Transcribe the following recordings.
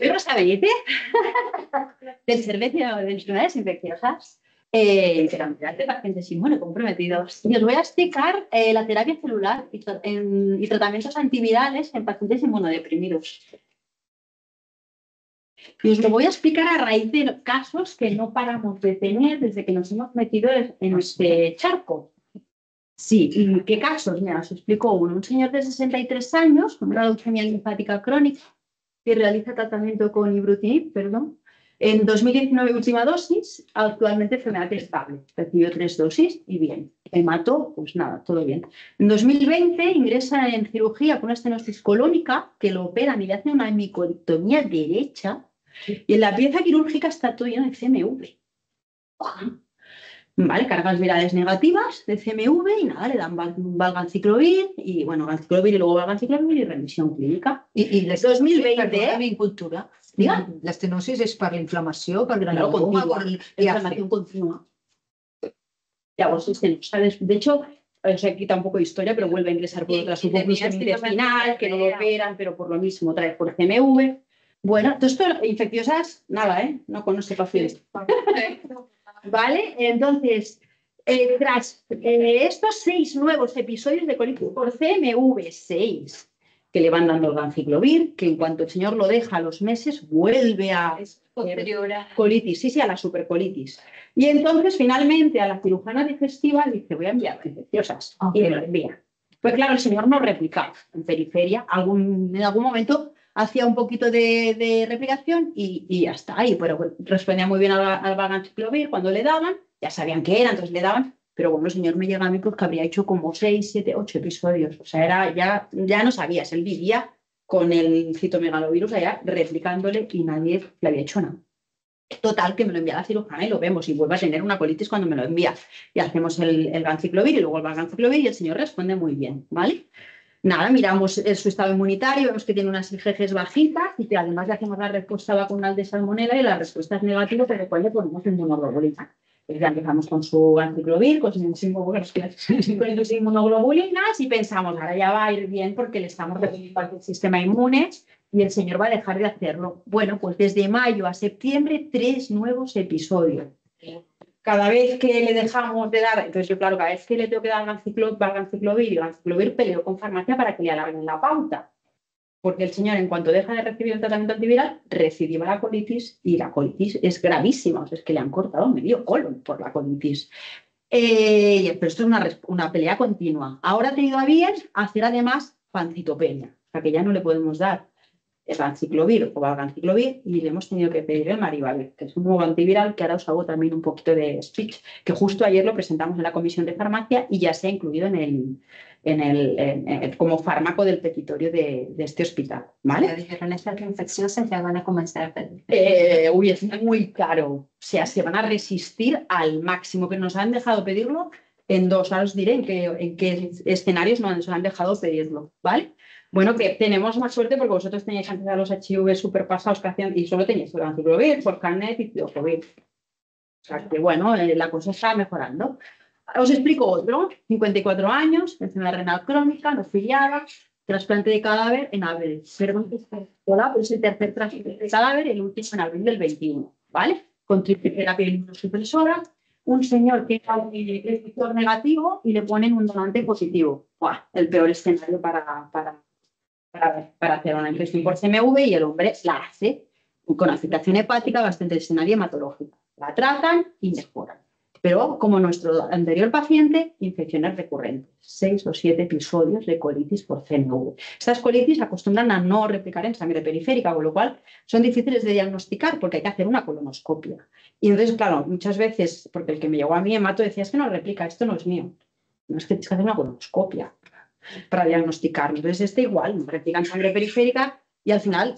Rosa Benítez, del Servicio de Enfermedades Infecciosas, de pacientes inmunocomprometidos. Y os voy a explicar la terapia celular y tratamientos antivirales en pacientes inmunodeprimidos. Y os lo voy a explicar a raíz de casos que no paramos de tener desde que nos hemos metido en este charco. Sí, ¿y qué casos? Mira, os explico uno. Un señor de 63 años con una leucemia linfática crónica que realiza tratamiento con ibrutinib, perdón. En 2019 última dosis, actualmente enfermedad estable. Recibió 3 dosis y bien. Hemato, pues nada, todo bien. En 2020 ingresa en cirugía con una estenosis colónica que lo operan y le hacen una hemicolectomía derecha y en la pieza quirúrgica está todo lleno de CMV. Vale, cargas virales negativas de CMV y nada, le dan valganciclovir y bueno, ganciclovir y luego valganciclovir y remisión clínica. I les 2020... Cultura. Diga. L'estenosis és per la inflamació, per granuloma, inflamación continua. Ya, vos es que no sabes. De hecho, se quita un poco de historia, pero vuelve a ingresar por otra suboclusión intestinal, que no lo operan, pero por lo mismo, otra vez por CMV. Bueno, todo esto, infecciosas, nada, no conoce pacientes. ¿Vale? Entonces, tras estos 6 nuevos episodios de colitis por CMV, 6, que le van dando el ganciclovir, que en cuanto el señor lo deja a los meses, vuelve a colitis, sí, a la supercolitis. Y entonces, finalmente, a la cirujana digestiva le dice, voy a enviar infecciosas. Y me lo envía. Pues claro, el señor no replicaba en periferia. En algún momento hacía un poquito de replicación y ya está. Y pero respondía muy bien al valganciclovir cuando le daban. Ya sabían qué era, entonces le daban. Pero bueno, el señor me llega a mí porque habría hecho como 6, 7, 8 episodios. O sea, ya no sabías. Él vivía con el citomegalovirus allá replicándole y nadie le había hecho nada. Total, que me lo envía la cirujana y lo vemos y vuelve a tener una colitis cuando me lo envía. Y hacemos el ganciclovir y luego el valganciclovir y el señor responde muy bien, ¿vale? Nada, miramos su estado inmunitario, vemos que tiene unas IgGs bajitas y que además le hacemos la respuesta vacunal de salmonela y la respuesta es negativa, pero después le ponemos inmunoglobulinas. Ya empezamos con su ganciclovir, con sus inmunoglobulinas y pensamos, ahora ya va a ir bien porque le estamos reduciendo el sistema inmune y el señor va a dejar de hacerlo. Bueno, pues desde mayo a septiembre, 3 nuevos episodios. Cada vez que le dejamos de dar, entonces yo claro, cada vez que le tengo que dar valganciclovir y ganciclovir peleo con farmacia para que le alarguen la pauta. Porque el señor, en cuanto deja de recibir el tratamiento antiviral, recidiva la colitis y la colitis es gravísima. O sea, es que le han cortado medio colon por la colitis. Pero esto es una pelea continua. Ahora ha tenido a bien hacer además pancitopenia, o sea que ya no le podemos dar el ganciclovir o valganciclovir y le hemos tenido que pedir el maribavir, que es un nuevo antiviral que ahora os hago también un poquito de speech, que justo ayer lo presentamos en la comisión de farmacia y ya se ha incluido como fármaco del petitorio de este hospital, ¿vale? Ya dijeron, estas infecciosas ya van a comenzar a pedir. Es muy caro, o sea, se van a resistir al máximo, que nos han dejado pedirlo en 2, ahora os diré en qué escenarios nos han dejado pedirlo, ¿vale? Bueno, que tenemos más suerte porque vosotros teníais antes a los HIV superpasados que hacían y solo teníais el ganciclovir, Forcanet y Tiocovir. O sea que bueno, la cosa está mejorando. Os explico otro, 54 años, enfermedad renal crónica, no filiada, trasplante de cadáver en abril. Perdón, es el tercer trasplante de cadáver, el último en abril del 21, ¿vale? Con triple terapia inmunosupresora. Un señor que es factor negativo y le ponen un donante positivo. ¡Buah! El peor escenario para hacer una infección por CMV y el hombre la hace con afectación hepática bastante escenario hematológica. La tratan y mejoran. Pero como nuestro anterior paciente, infecciones recurrentes, 6 o 7 episodios de colitis por CMV. Estas colitis acostumbran a no replicar en sangre periférica, con lo cual son difíciles de diagnosticar porque hay que hacer una colonoscopia. Y entonces, claro, muchas veces, porque el que me llegó a mí, hemato, decía, es que no replica, esto no es mío. No, es que tienes que hacer una colonoscopia para diagnosticarlo. Entonces, igual, replica en sangre periférica y al final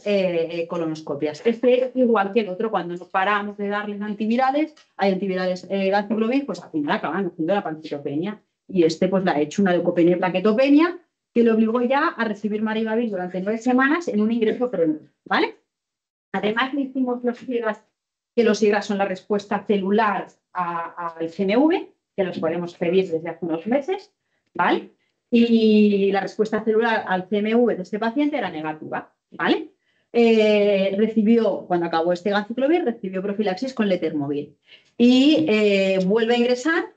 colonoscopias. Este es igual que el otro, cuando nos paramos de darles antivirales, hay antivirales ganciclovir, pues al final acaban haciendo la pancitopenia. Y este pues la ha hecho una leucopenia y plaquetopenia que le obligó ya a recibir maribavir durante 9 semanas en un ingreso crónico, ¿vale? Además le hicimos que los IGRA son la respuesta celular al CMV, que los podemos pedir desde hace unos meses, ¿vale? Y la respuesta celular al CMV de este paciente era negativa, ¿vale? recibió, cuando acabó este ganciclovir, recibió profilaxis con letermovir. Y vuelve a ingresar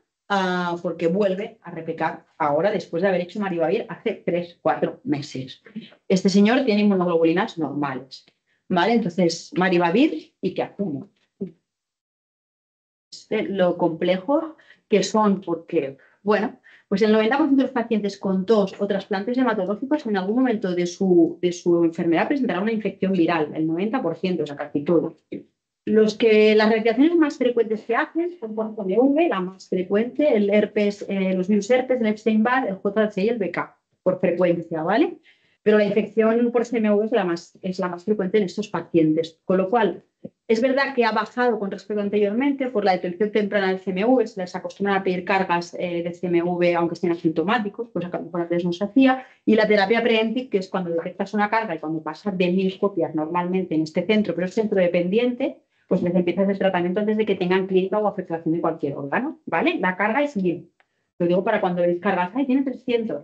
porque vuelve a replicar ahora, después de haber hecho maribavir hace 3-4 meses. Este señor tiene inmunoglobulinas normales, ¿vale? Entonces, maribavir y que asumo. Lo complejo que son, porque, bueno, pues el 90% de los pacientes con tos o trasplantes hematológicos en algún momento de su enfermedad presentará una infección viral, el 90%, o sea, casi todos. Las reacciones más frecuentes que hacen son por CMV, la más frecuente, el herpes, los virus herpes, el Epstein-Barr, el JHI y el BK, por frecuencia, ¿vale? Pero la infección por CMV es la más frecuente en estos pacientes, con lo cual es verdad que ha bajado con respecto a anteriormente por la detección temprana del CMV, se les acostumbran a pedir cargas de CMV aunque estén asintomáticos, pues a lo mejor antes no se hacía, y la terapia preventive, que es cuando detectas una carga y cuando pasa de 1000 copias normalmente en este centro, pero es centro dependiente, pues les empiezas el tratamiento antes de que tengan clínica o afectación de cualquier órgano, ¿vale? La carga es 1000. Lo digo para cuando veis cargas, ¡ay, tiene 300!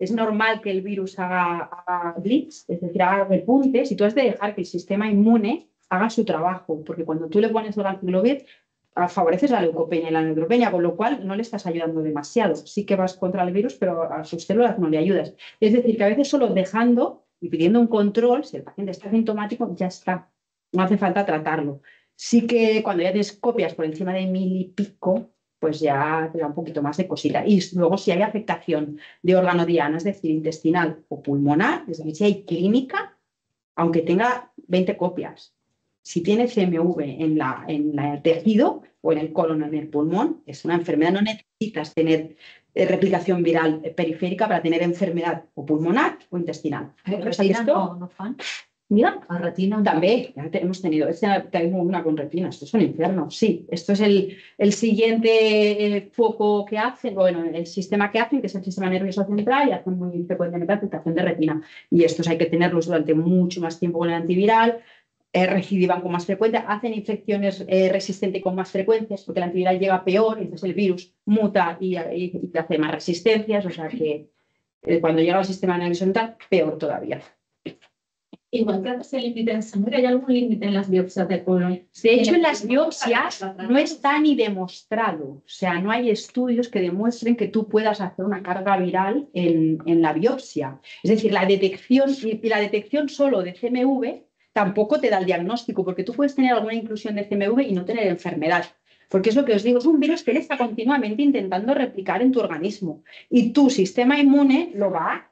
Es normal que el virus haga blitz, es decir, haga repuntes, y tú has de dejar que el sistema inmune haga su trabajo, porque cuando tú le pones el ganciclovir, favoreces la leucopenia y la neutropenia, con lo cual no le estás ayudando demasiado. Sí que vas contra el virus, pero a sus células no le ayudas. Es decir, que a veces solo dejando y pidiendo un control, si el paciente está sintomático, ya está. No hace falta tratarlo. Sí que cuando ya tienes copias por encima de 1000 y pico, pues ya te da un poquito más de cosita. Y luego si hay afectación de órgano diana, es decir, intestinal o pulmonar, es decir, si hay clínica, aunque tenga 20 copias, si tiene CMV en el tejido o en el colon o en el pulmón, es una enfermedad, no necesitas tener replicación viral periférica para tener enfermedad o pulmonar o intestinal. Retina no fan? Mira, A retina también, ya hemos tenido, tengo una con retina, esto es un infierno, sí, esto es el siguiente foco que hacen, bueno, el sistema que hacen, que es el sistema nervioso central, y hacen muy frecuentemente afectación de retina, y estos hay que tenerlos durante mucho más tiempo con el antiviral, recidivan con más frecuencia, hacen infecciones resistentes con más frecuencias, porque el antiviral llega peor, entonces el virus muta y hace más resistencias, o sea que cuando llega al sistema nervioso central, peor todavía. Igual que se límite en sangre, ¿hay algún límite en las biopsias de colon? De hecho, en las biopsias no está ni demostrado. O sea, no hay estudios que demuestren que tú puedas hacer una carga viral en la biopsia. Es decir, la detección solo de CMV tampoco te da el diagnóstico, porque tú puedes tener alguna inclusión de CMV y no tener enfermedad. Porque es lo que os digo, es un virus que está continuamente intentando replicar en tu organismo. Y tu sistema inmune lo va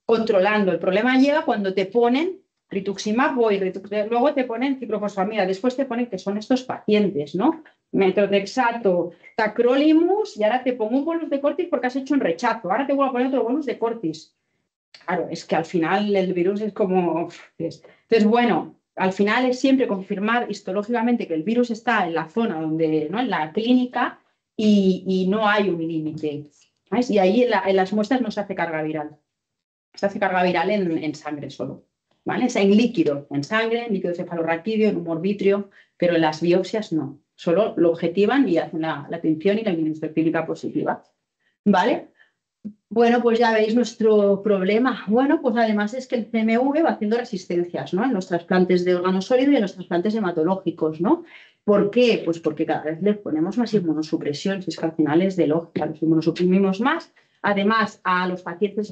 controlando. El problema llega cuando te ponen rituximab, luego te ponen ciclofosfamida, después te ponen que son estos pacientes, ¿no? Methotrexato, tacrolimus, y ahora te pongo un bolus de cortis porque has hecho un rechazo, ahora te voy a poner otro bolus de cortis. Claro, es que al final el virus es como... Entonces, bueno, al final es siempre confirmar histológicamente que el virus está en la zona donde, ¿no? En la clínica y no hay un límite. ¿Sabes? Y ahí en las muestras no se hace carga viral. Se hace carga viral en sangre solo, ¿vale? O sea, en líquido, en sangre, en líquido cefalorraquídeo, en humor vítreo, pero en las biopsias no. Solo lo objetivan y hacen la tinción y la inmunohistoquímica positiva, ¿vale? Bueno, pues ya veis nuestro problema. Bueno, pues además es que el CMV va haciendo resistencias, ¿no? En los trasplantes de órgano sólido y en los trasplantes hematológicos, ¿no? ¿Por qué? Pues porque cada vez le ponemos más inmunosupresión, si es que al final es de lógica, los inmunosuprimimos más. Además, a los pacientes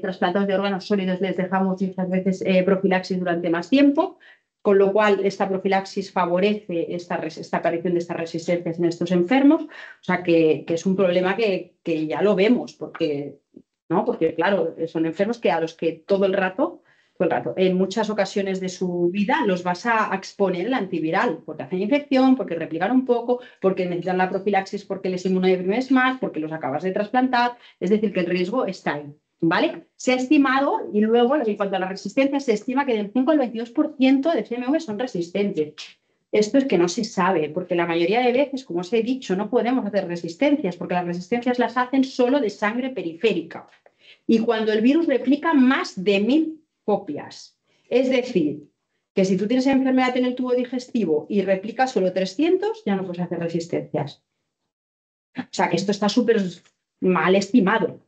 trasplantados de órganos sólidos les dejamos muchas veces profilaxis durante más tiempo, con lo cual esta profilaxis favorece esta aparición de estas resistencias en estos enfermos. O sea, que es un problema que ya lo vemos, porque claro, son enfermos que a los que todo el rato, en muchas ocasiones de su vida los vas a exponer el antiviral, porque hacen infección, porque replican un poco, porque necesitan la profilaxis, porque les inmunodeprimes más, porque los acabas de trasplantar. Es decir, que el riesgo está ahí, ¿vale? Se ha estimado, y luego, en cuanto a la resistencia, se estima que del 5 al 22% de CMV son resistentes. Esto es que no se sabe, porque la mayoría de veces, como os he dicho, no podemos hacer resistencias, porque las resistencias las hacen solo de sangre periférica. Y cuando el virus replica más de 1000 copias. Es decir, que si tú tienes enfermedad en el tubo digestivo y replicas solo 300, ya no puedes hacer resistencias. O sea, que esto está súper mal estimado.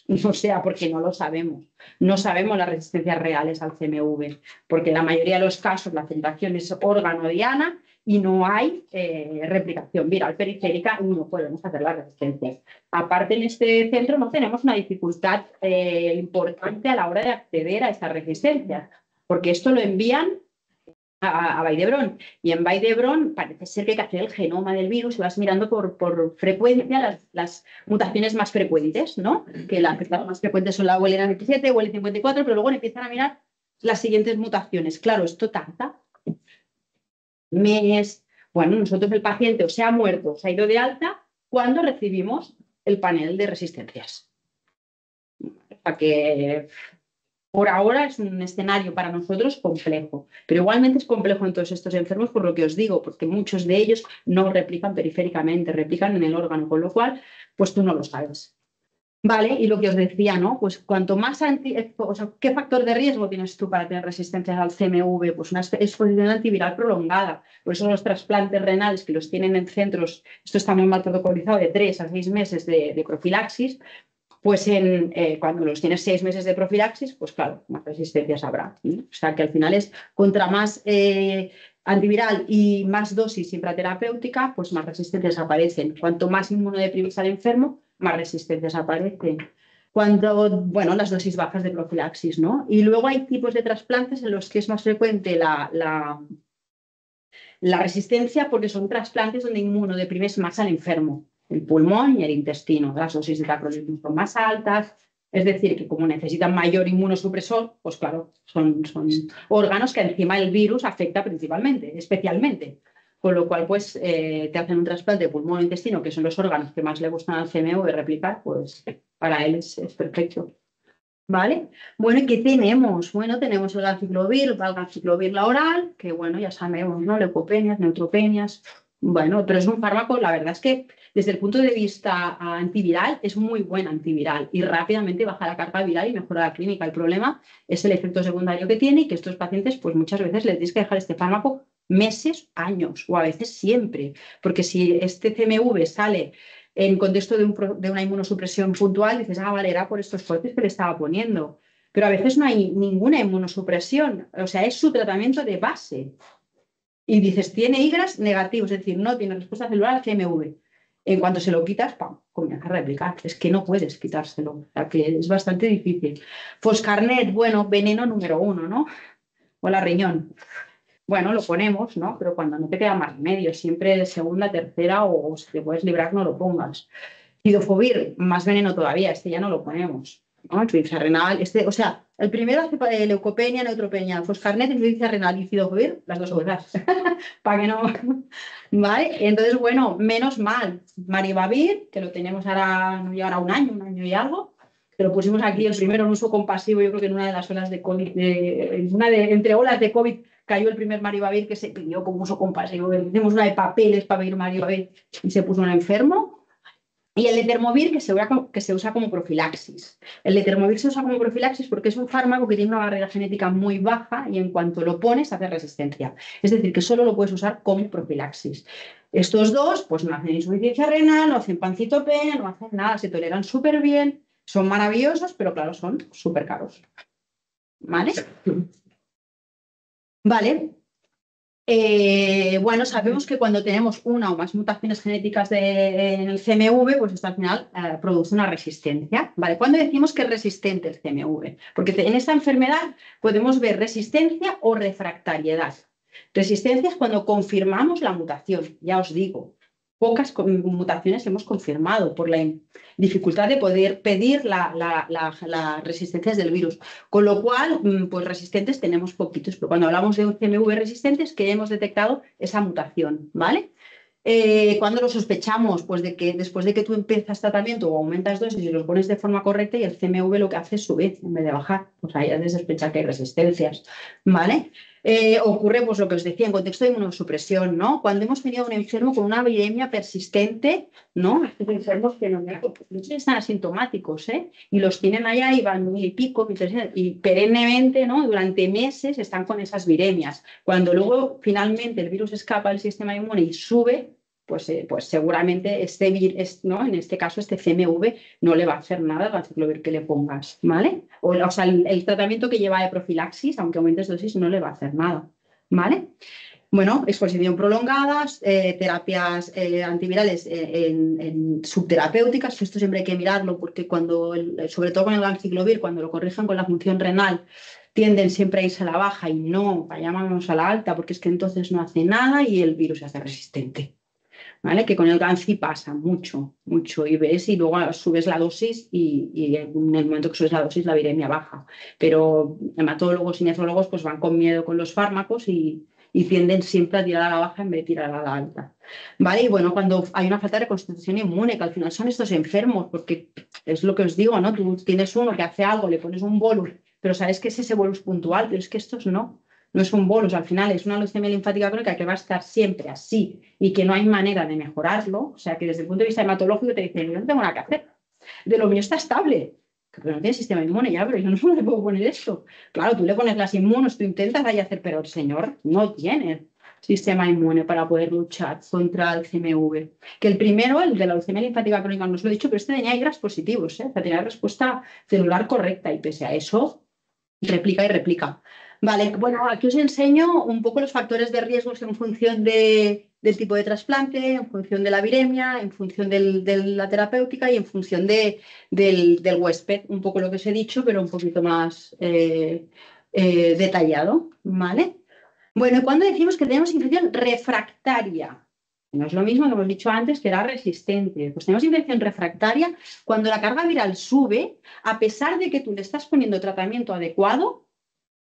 O sea, porque no lo sabemos. No sabemos las resistencias reales al CMV, porque en la mayoría de los casos la filtración es órgano-diana y no hay replicación viral periférica y no podemos hacer las resistencias. Aparte, en este centro no tenemos una dificultad importante a la hora de acceder a estas resistencias, porque esto lo envían a Vall d'Hebron. Y en Vall d'Hebron parece ser que hay que hacer el genoma del virus y vas mirando por frecuencia las mutaciones más frecuentes, ¿no? Que las más frecuentes son la UL97 o el 54, pero luego empiezan a mirar las siguientes mutaciones. Claro, esto tarda mes. Bueno, nosotros el paciente o se ha muerto o se ha ido de alta cuando recibimos el panel de resistencias. O sea que por ahora es un escenario para nosotros complejo, pero igualmente es complejo en todos estos enfermos por lo que os digo, porque muchos de ellos no replican periféricamente, replican en el órgano, con lo cual, pues tú no lo sabes. Vale, y lo que os decía, ¿no? Pues cuanto más o sea, ¿qué factor de riesgo tienes tú para tener resistencias al CMV? Pues una exposición antiviral prolongada. Por eso los trasplantes renales que los tienen en centros, esto está muy mal protocolizado, de 3 a 6 meses de profilaxis, pues cuando los tienes 6 meses de profilaxis, pues claro, más resistencias habrá, ¿sí? O sea que al final es contra más antiviral y más dosis intraterapéutica, pues más resistencias aparecen. Cuanto más inmunodeprimes al enfermo, más resistencias aparecen. Bueno, las dosis bajas de profilaxis, ¿no? Y luego hay tipos de trasplantes en los que es más frecuente la resistencia porque son trasplantes donde inmunodeprimes más al enfermo, el pulmón y el intestino. Las dosis de tacrolimus son más altas, es decir, que como necesitan mayor inmunosupresor, pues claro, son órganos que encima el virus afecta principalmente, especialmente. Con lo cual, pues, te hacen un trasplante de pulmón e intestino, que son los órganos que más le gustan al CMV replicar, pues para él es perfecto. ¿Vale? Bueno, ¿y qué tenemos? Bueno, tenemos el ganciclovir la oral, que bueno, ya sabemos, ¿no? Leucopenias, neutropenias. Bueno, pero es un fármaco, la verdad es que desde el punto de vista antiviral es muy buen antiviral y rápidamente baja la carga viral y mejora la clínica. El problema es el efecto secundario que tiene y que estos pacientes, pues muchas veces les tienes que dejar este fármaco meses, años o a veces siempre, porque si este CMV sale en contexto de una inmunosupresión puntual, dices, vale, era por estos fuertes que le estaba poniendo. Pero a veces no hay ninguna inmunosupresión, o sea, es su tratamiento de base. Y dices, tiene IGRAS negativos, es decir, no tiene respuesta celular al CMV. En cuanto se lo quitas, ¡pam!, comienza a replicar. Es que no puedes quitárselo, o sea, que es bastante difícil. Foscarnet, bueno, veneno número 1, ¿no? O la riñón. Bueno, lo ponemos, ¿no? Pero cuando no te queda más remedio, siempre de segunda, tercera o si te puedes librar, no lo pongas. Cidofovir, más veneno todavía, este ya no lo ponemos, ¿no? Insuficiencia renal, o sea, el primero hace leucopenia, neutropenia, foscarnet, insuficiencia renal y cidofovir, las dos cosas, para que no, ¿vale? Entonces, bueno, menos mal, maribavir, que lo tenemos ahora, no llevará un año y algo, que lo pusimos aquí el primero en uso compasivo, yo creo que en una de las olas de COVID, entre olas de COVID, cayó el primer maribavir que se pidió como uso compasivo. Hicimos una de papeles para pedir maribavir y se puso un enfermo. Y el letermovir que se usa como profilaxis. El letermovir se usa como profilaxis porque es un fármaco que tiene una barrera genética muy baja y en cuanto lo pones hace resistencia. Es decir, que solo lo puedes usar como profilaxis. Estos dos pues no hacen insuficiencia renal, no hacen pancitopenia, no hacen nada, se toleran súper bien, son maravillosos, pero claro, son súper caros. ¿Vale? Vale. Bueno, sabemos que cuando tenemos una o más mutaciones genéticas en el CMV, pues esto al final produce una resistencia. ¿Vale? ¿Cuándo decimos que es resistente el CMV? Porque en esta enfermedad podemos ver resistencia o refractariedad. Resistencia es cuando confirmamos la mutación, ya os digo. Pocas mutaciones hemos confirmado por la dificultad de poder pedir las resistencias del virus. Con lo cual, pues resistentes tenemos poquitos. Pero cuando hablamos de un CMV resistente es que hemos detectado esa mutación, ¿vale? Cuando lo sospechamos, pues de que después de que tú empiezas tratamiento o aumentas dosis y los pones de forma correcta y el CMV lo que hace es subir en vez de bajar. Pues ahí has de sospechar que hay resistencias, ¿vale? Ocurre, pues lo que os decía, en contexto de inmunosupresión, ¿no? Cuando hemos tenido un enfermo con una viremia persistente, ¿no? Estos enfermos que no están asintomáticos, ¿eh? Y los tienen allá y van 1000 y pico, y perennemente, ¿no? Durante meses están con esas viremias. Cuando luego finalmente el virus escapa del sistema inmune y sube, pues seguramente ¿no? En este caso, este CMV no le va a hacer nada al ganciclovir que le pongas, ¿vale? O sea, el tratamiento que lleva de profilaxis, aunque aumentes dosis, no le va a hacer nada, ¿vale? Bueno, exposición prolongada, terapias antivirales en subterapéuticas, esto siempre hay que mirarlo porque sobre todo con el ganciclovir, cuando lo corrijan con la función renal, tienden siempre a irse a la baja y no, vayámonos a la alta, porque es que entonces no hace nada y el virus se hace resistente. ¿Vale? Que con el Ganci pasa mucho, mucho, y ves y luego subes la dosis y en el momento que subes la dosis la viremia baja. Pero hematólogos y nefrólogos pues van con miedo con los fármacos y tienden siempre a tirar a la baja en vez de tirar a la alta. ¿Vale? Y bueno, cuando hay una falta de reconstitución inmune, que al final son estos enfermos, porque es lo que os digo, ¿no? Tú tienes uno que hace algo, le pones un bolus, pero sabes que es ese bolus puntual, pero es que estos no. No es un bolus, al final es una leucemia linfática crónica que va a estar siempre así y que no hay manera de mejorarlo. O sea, que desde el punto de vista hematológico te dicen, yo no tengo nada que hacer. De lo mío está estable, pero no tiene sistema inmune ya, pero yo no le puedo poner esto. Claro, tú le pones las inmunos, tú intentas ahí hacer, pero el señor no tiene sistema inmune para poder luchar contra el CMV. Que el primero, el de la leucemia linfática crónica, no os lo he dicho, pero este tenía IGRAs positivos, o sea, tenía respuesta celular correcta y pese a eso, replica y replica. Vale, bueno, aquí os enseño un poco los factores de riesgo en función del tipo de trasplante, en función de la viremia, en función de la terapéutica y en función del huésped. Un poco lo que os he dicho, pero un poquito más detallado, ¿vale? Bueno, y cuando decimos que tenemos infección refractaria, no es lo mismo que hemos dicho antes que era resistente. Pues tenemos infección refractaria cuando la carga viral sube, a pesar de que tú le estás poniendo tratamiento adecuado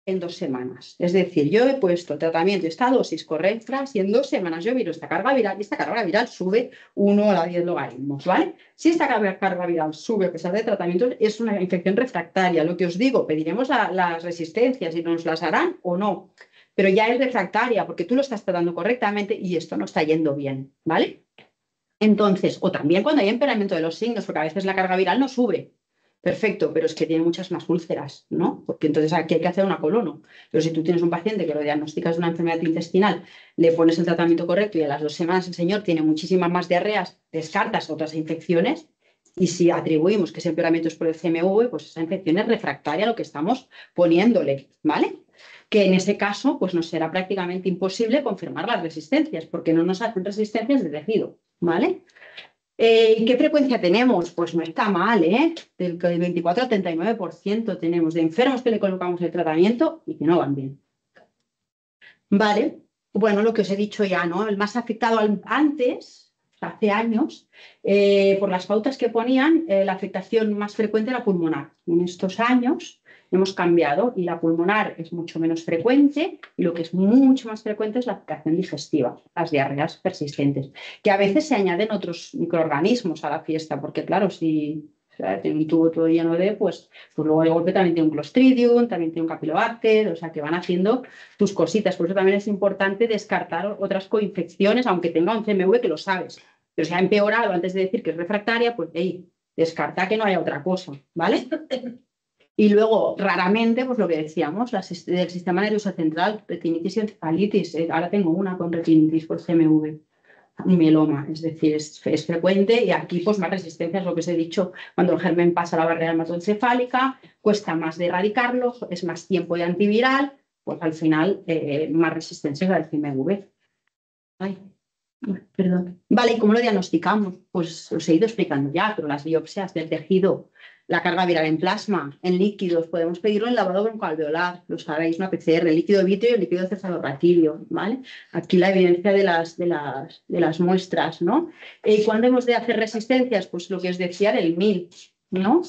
en 2 semanas. Es decir, yo he puesto el tratamiento, esta dosis correcta, y en 2 semanas yo miro esta carga viral y esta carga viral sube 1 a la 10 logaritmos, ¿vale? Si esta carga viral sube a pesar de tratamiento, es una infección refractaria. Lo que os digo, pediremos las resistencias y nos las harán o no, pero ya es refractaria porque tú lo estás tratando correctamente y esto no está yendo bien, ¿vale? Entonces, o también cuando hay empeoramiento de los signos, porque a veces la carga viral no sube. Perfecto, pero es que tiene muchas más úlceras, ¿no? Porque entonces aquí hay que hacer una colono. Pero si tú tienes un paciente que lo diagnosticas de una enfermedad intestinal, le pones el tratamiento correcto y a las 2 semanas el señor tiene muchísimas más diarreas, descartas otras infecciones y si atribuimos que ese empeoramiento es por el CMV, pues esa infección es refractaria a lo que estamos poniéndole, ¿vale? Que en ese caso, pues nos será prácticamente imposible confirmar las resistencias, porque no nos hacen resistencias de tejido, ¿vale? ¿Qué frecuencia tenemos? Pues no está mal, ¿eh? Del 24 al 39% tenemos de enfermos que le colocamos el tratamiento y que no van bien. Vale, bueno, lo que os he dicho ya, ¿no? El más afectado antes, hace años, por las pautas que ponían, la afectación más frecuente era pulmonar. En estos años hemos cambiado y la pulmonar es mucho menos frecuente y lo que es mucho más frecuente es la afectación digestiva, las diarreas persistentes, que a veces se añaden otros microorganismos a la fiesta, porque claro, si tiene un tubo todo lleno de, pues luego de golpe también tiene un Clostridium, también tiene un Campylobacter, o sea que van haciendo tus cositas, por eso también es importante descartar otras coinfecciones, aunque tenga un CMV que lo sabes, pero si ha empeorado antes de decir que es refractaria, pues descarta que no haya otra cosa, ¿vale? Y luego, raramente, pues lo que decíamos, del sistema nervioso central, retinitis y encefalitis. Ahora tengo una con retinitis por CMV, un mieloma, es decir, es frecuente y aquí pues más resistencias, lo que os he dicho, cuando el germen pasa a la barrera hematoencefálica, cuesta más de erradicarlo, es más tiempo de antiviral, pues al final más resistencias al CMV. Ay, perdón. Vale, ¿y cómo lo diagnosticamos? Pues os he ido explicando ya, pero las biopsias del tejido, la carga viral en plasma, en líquidos, podemos pedirlo en lavado broncoalveolar, lo sabéis, una PCR, líquido vítreo y líquido cefalorraquídeo, ¿vale? Aquí la evidencia de las muestras, ¿no? ¿Y cuándo hemos de hacer resistencias? Pues lo que os decía del 1000, ¿no?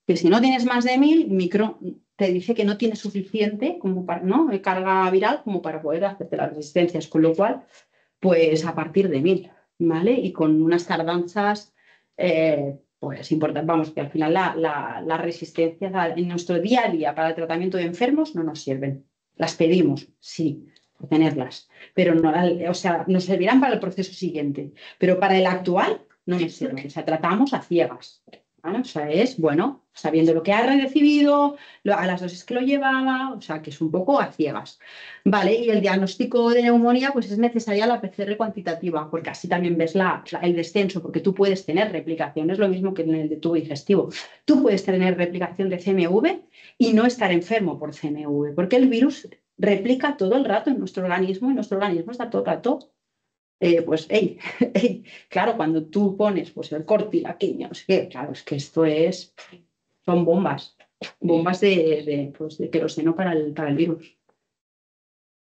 Que si no tienes más de 1000, te dice que no tienes suficiente como para, ¿no? Carga viral como para poder hacerte las resistencias, con lo cual pues a partir de 1000, ¿vale? Y con unas tardanzas, pues importante, vamos, que al final las resistencias en nuestro día a día para el tratamiento de enfermos no nos sirven. Las pedimos, sí, por tenerlas, pero no, o sea, nos servirán para el proceso siguiente, pero para el actual no nos sirven, o sea, tratamos a ciegas, ¿vale? O sea, es, bueno, sabiendo lo que ha recibido, a las dosis que lo llevaba, o sea, que es un poco a ciegas. Vale, y el diagnóstico de neumonía, pues es necesaria la PCR cuantitativa, porque así también ves el descenso, porque tú puedes tener replicación, es lo mismo que en el de tubo digestivo. Tú puedes tener replicación de CMV y no estar enfermo por CMV, porque el virus replica todo el rato en nuestro organismo y nuestro organismo está todo el rato pues, hey, hey, claro, cuando tú pones pues, el corti, la quimio, no sé qué, claro, es que son bombas pues, de queroseno para el virus.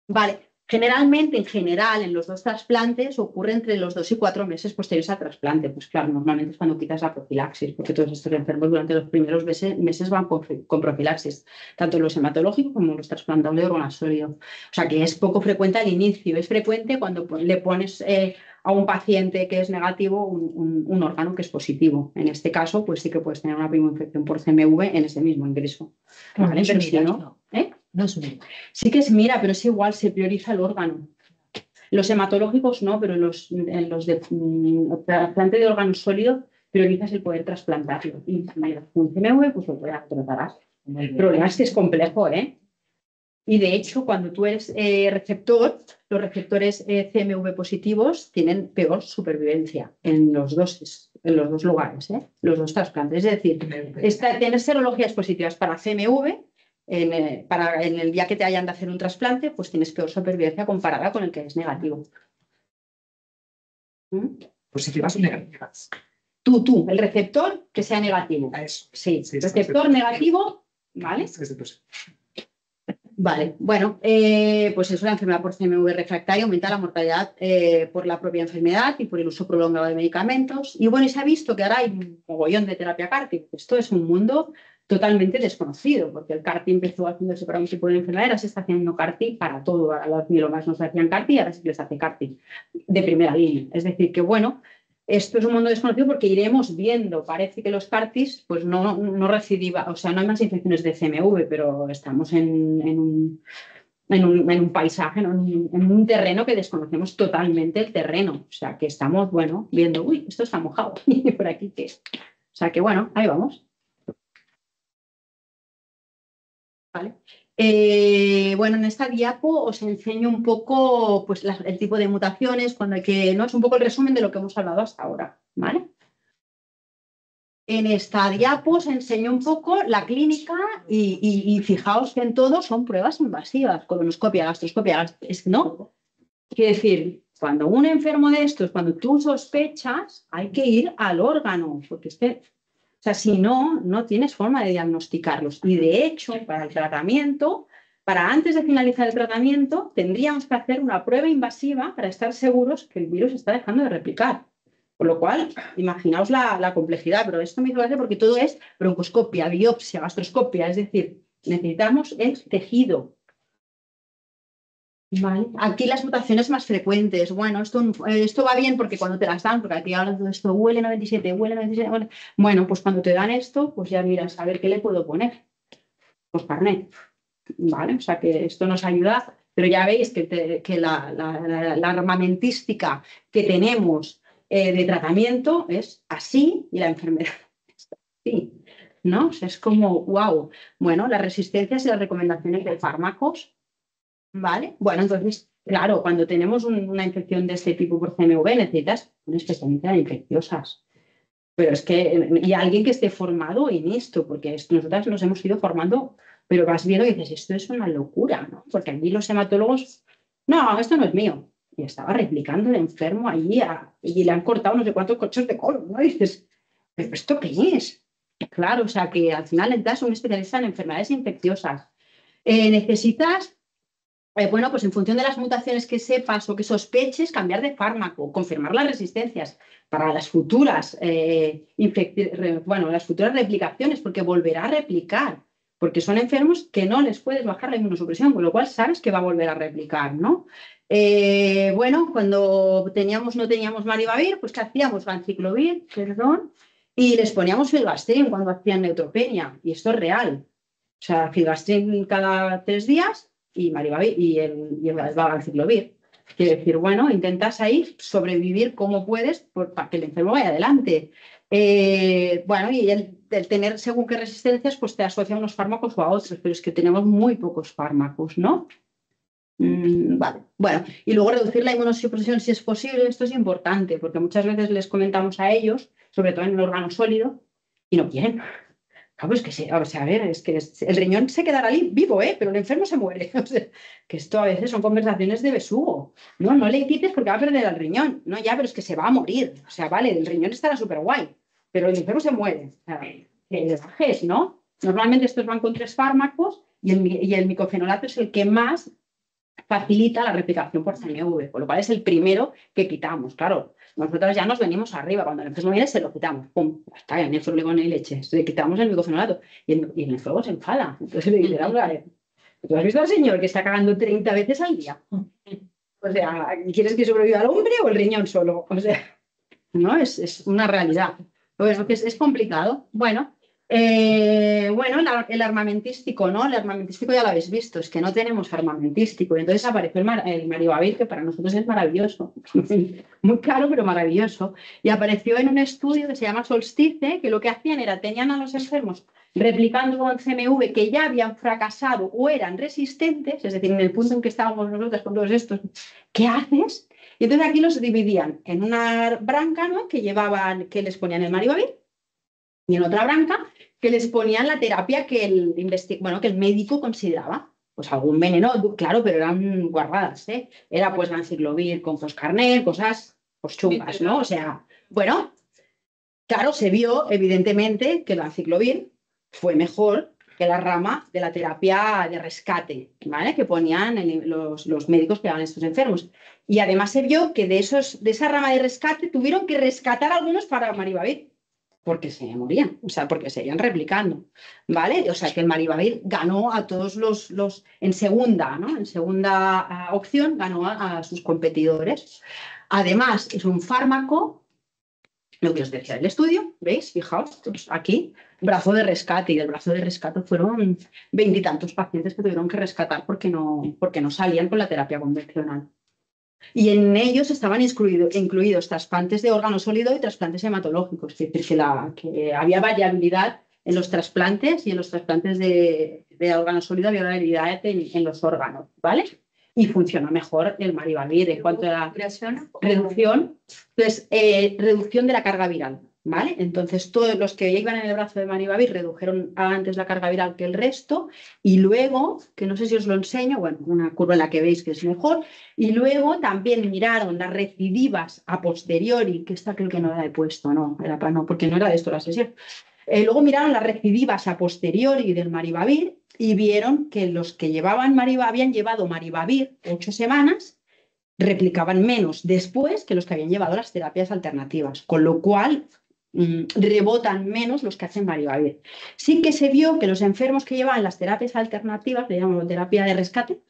Vale, generalmente, en general, en los dos trasplantes ocurre entre los 2 y 4 meses posteriores al trasplante. Pues claro, normalmente es cuando quitas la profilaxis, porque todos estos enfermos durante los primeros meses van con profilaxis, tanto los hematológicos como los trasplantados de órganos sólidos. O sea que es poco frecuente al inicio, es frecuente cuando le pones a un paciente que es negativo un órgano que es positivo. En este caso, pues sí que puedes tener una prima infección por CMV en ese mismo ingreso. ¿Vale? Pero si no, No es un sí que es mira, pero es igual, se prioriza el órgano. Los hematológicos no, pero en los de trasplante de órganos sólidos priorizas el poder trasplantarlo. Y mira, un CMV, pues lo tratarás. El problema es que es complejo, ¿eh? Y de hecho, cuando tú eres receptor, los receptores CMV positivos tienen peor supervivencia en los dos lugares, ¿eh? Los dos trasplantes. Es decir, tener serologías positivas para CMV en el día que te hayan de hacer un trasplante, pues tienes peor supervivencia comparada con el que es negativo. ¿Positivas o negativas? Tú, el receptor que sea negativo. A eso. Sí, Sí, receptor negativo, ¿vale? Vale, bueno, pues eso, la enfermedad por CMV refractaria aumenta la mortalidad por la propia enfermedad y por el uso prolongado de medicamentos. Y bueno, y se ha visto que ahora hay un mogollón de terapia CAR-T. Esto es un mundo totalmente desconocido, porque el CAR-T empezó haciéndose para un tipo de enfermedad, ahora se está haciendo CAR-T para todo. A los mielomas no se hacían CAR-T y ahora sí que les hace CAR-T de primera línea. Es decir, que bueno, esto es un mundo desconocido porque iremos viendo. Parece que los CAR-Ts pues no recidiva, o sea, no hay más infecciones de CMV, pero estamos en un paisaje, ¿no? en un terreno que desconocemos totalmente el terreno. O sea, que estamos, bueno, viendo, uy, esto está mojado. ¿Y por aquí qué? O sea, que bueno, ahí vamos. ¿Vale? Bueno, en esta diapo os enseño un poco pues, el tipo de mutaciones, cuando hay que, ¿no? Es un poco el resumen de lo que hemos hablado hasta ahora, ¿vale? En esta diapo os enseño un poco la clínica y fijaos que en todo son pruebas invasivas, colonoscopia, gastroscopia, ¿no? Quiere decir, cuando un enfermo de estos, cuando tú sospechas, hay que ir al órgano, porque o sea, si no, no tienes forma de diagnosticarlos. Y de hecho, para el tratamiento, para antes de finalizar el tratamiento, tendríamos que hacer una prueba invasiva para estar seguros que el virus está dejando de replicar. Con lo cual, imaginaos la complejidad, pero esto me hizo gracia porque todo es broncoscopia, biopsia, gastroscopia, es decir, necesitamos el tejido. Vale. Aquí las mutaciones más frecuentes. Bueno, esto va bien porque cuando te las dan, porque aquí hablan de esto, huele 97, huele 97. Bueno, pues cuando te dan esto, pues ya miras a ver qué le puedo poner. Pues carnet. Vale, o sea que esto nos ayuda, pero ya veis que la armamentística que tenemos de tratamiento es así y la enfermedad está así, ¿no? O sea, es como, wow. Bueno, las resistencias y las recomendaciones de fármacos. ¿Vale? Bueno, entonces, claro, cuando tenemos una infección de este tipo por CMV necesitas un especialista en infecciosas. Pero es que, y alguien que esté formado en esto, porque nosotras nos hemos ido formando, pero vas viendo y dices, esto es una locura, ¿no? Porque allí los hematólogos, no, esto no es mío. Y estaba replicando el enfermo allí y le han cortado no sé cuántos cochos de colon, ¿no? Y dices, ¿pero esto qué es? Claro, o sea que al final necesitas un especialista en enfermedades infecciosas. Necesitas bueno, pues en función de las mutaciones que sepas o que sospeches, cambiar de fármaco, confirmar las resistencias para las futuras, las futuras replicaciones, porque volverá a replicar, porque son enfermos que no les puedes bajar la inmunosupresión, con lo cual sabes que va a volver a replicar, ¿no? Bueno, cuando no teníamos maribavir, pues ¿qué hacíamos? Vanciclovir, perdón, y les poníamos filgastrin cuando hacían neutropenia, y esto es real. O sea, filgastrin cada 3 días y maribavir y el valanciclovir. Quiere decir, bueno, intentas ahí sobrevivir como puedes para que el enfermo vaya adelante. Bueno, y el tener según qué resistencias, pues te asocia a unos fármacos o a otros, pero es que tenemos muy pocos fármacos, ¿no? Vale, bueno, y luego reducir la inmunosupresión si es posible, esto es importante, porque muchas veces les comentamos a ellos, sobre todo en el órgano sólido, y no quieren. Claro, es que o sea, a ver, es que el riñón se quedará vivo, pero el enfermo se muere. O sea, que esto a veces son conversaciones de besugo. No, no le quites porque va a perder el riñón. No, ya, pero es que se va a morir. O sea, vale, el riñón estará súper guay, pero el enfermo se muere. O sea, que bajes, ¿no? Normalmente estos van con 3 fármacos y el micofenolato es el que más facilita la replicación por CMV, con lo cual es el primero que quitamos. Claro, nosotros ya nos venimos arriba, cuando el enfermo viene se lo quitamos, pum, está, el nefrolegón y leche, le quitamos el micofenolato y el nefrólogo se enfada. Entonces le dice, vamos a ver, ¿tú has visto al señor que está cagando 30 veces al día? O sea, ¿quieres que sobreviva el hombre o el riñón solo? O sea, no, es una realidad. Bueno, que es complicado. Bueno, bueno, el armamentístico, ¿no? El armamentístico ya lo habéis visto, es que no tenemos armamentístico. Y entonces apareció el Maribavir, que para nosotros es maravilloso. Muy caro, pero maravilloso. Y apareció en un estudio que se llama Solstice, que lo que hacían era, tenían a los enfermos replicando con CMV que ya habían fracasado o eran resistentes, es decir, en el punto en que estábamos nosotros con todos estos, ¿qué haces? Y entonces aquí los dividían en una branca, ¿no? Que les ponían el Maribavir, y en otra branca que les ponían la terapia que que el médico consideraba. Pues algún veneno, claro, pero eran guarradas, ¿eh? Era pues ganciclovir con foscarnet, cosas pues chungas, ¿no? O sea, bueno, claro, se vio evidentemente que el ganciclovir fue mejor que la rama de la terapia de rescate, ¿vale? Que ponían los médicos que daban a estos enfermos. Y además se vio que de esa rama de rescate tuvieron que rescatar a algunos para Maribavir, porque se morían, o sea, porque seguían replicando, ¿vale? O sea, que el Maribavir ganó a todos en segunda, ¿no? En segunda opción ganó a sus competidores. Además, es un fármaco, lo que os decía del estudio, ¿veis? Fijaos, pues aquí, brazo de rescate, y del brazo de rescate fueron 20 y tantos pacientes que tuvieron que rescatar porque no salían con la terapia convencional. Y en ellos estaban incluidos trasplantes de órgano sólido y trasplantes hematológicos, es decir, que había variabilidad en los trasplantes, y en los trasplantes de órgano sólido había variabilidad en los órganos, ¿vale? Y funciona mejor el Maribavir en cuanto a la reducción. Entonces, reducción de la carga viral, ¿vale? Entonces, todos los que iban en el brazo de Maribavir redujeron antes la carga viral que el resto, y luego, que no sé si os lo enseño, bueno, una curva en la que veis que es mejor, y luego también miraron las recidivas a posteriori, que esta creo que no la he puesto, no, porque no era de esto la sesión. Luego miraron las recidivas a posteriori del Maribavir y vieron que los que habían llevado Maribavir 8 semanas replicaban menos después que los que habían llevado las terapias alternativas, con lo cual rebotan menos los que hacen Maribavir. Sí que se vio que los enfermos que llevaban las terapias alternativas, le llamamos terapia de rescate,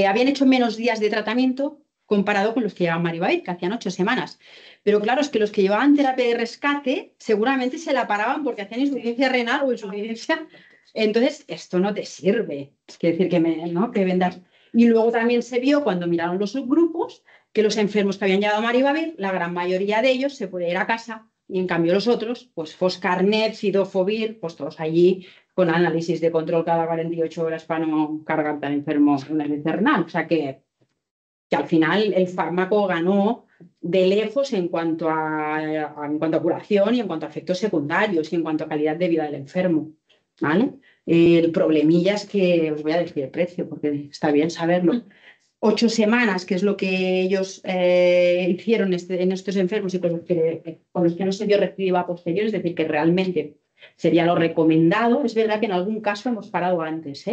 habían hecho menos días de tratamiento comparado con los que llevaban Maribavir, que hacían 8 semanas. Pero claro, es que los que llevaban terapia de rescate seguramente se la paraban porque hacían insuficiencia renal o insuficiencia. Entonces, esto no te sirve. Quiere decir que vendas. Y luego también se vio, cuando miraron los subgrupos, que los enfermos que habían llevado Maribavir, la gran mayoría de ellos se podía ir a casa, y en cambio los otros, pues Foscarnet, Cidofovir, pues todos allí con análisis de control cada 48 horas para no cargar tan enfermo una renal. O sea que al final el fármaco ganó de lejos en cuanto a curación, y en cuanto a efectos secundarios, y en cuanto a calidad de vida del enfermo, ¿vale? El problemilla es que, os voy a decir el precio, porque está bien saberlo. 8 semanas, que es lo que ellos hicieron en estos enfermos, y con los que no se dio recidiva posterior, es decir, que realmente sería lo recomendado. Es verdad que en algún caso hemos parado antes,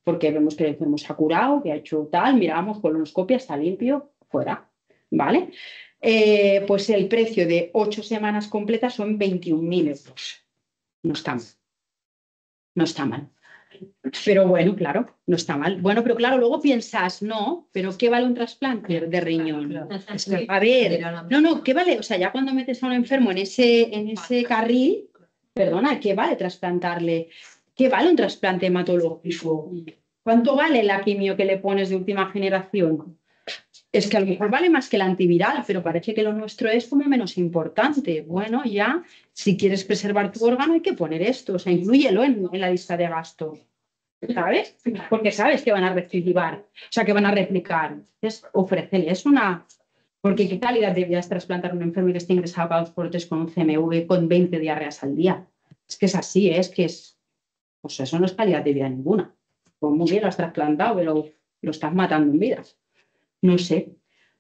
porque vemos que el enfermo se ha curado, que ha hecho tal, miramos colonoscopia, está limpio, fuera, ¿vale? Pues el precio de 8 semanas completas son 21.000 euros. No está mal. No está mal. Pero bueno, claro, no está mal. Bueno, pero claro, luego piensas, no, pero ¿qué vale un trasplante de riñón? A ver, no, ¿qué vale? O sea, ya cuando metes a un enfermo en ese carril, perdona, ¿qué vale trasplantarle? ¿Qué vale un trasplante hematológico? ¿Cuánto vale la quimio que le pones de última generación? es que a lo mejor vale más que el antiviral, pero parece que lo nuestro es como menos importante. Bueno, ya, si quieres preservar tu órgano hay que poner esto, o sea, inclúyelo en la lista de gastos, ¿sabes? Porque sabes que van a recidivar, o sea, que van a replicar. Entonces, ofréceles una... Porque ¿qué calidad de vida es trasplantar a un enfermo que esté ingresado cada 2 por 3 con un CMV con 20 diarreas al día? Es que es así, es que es... Pues eso no es calidad de vida ninguna. Pues muy bien lo has trasplantado, pero lo estás matando en vidas. No sé.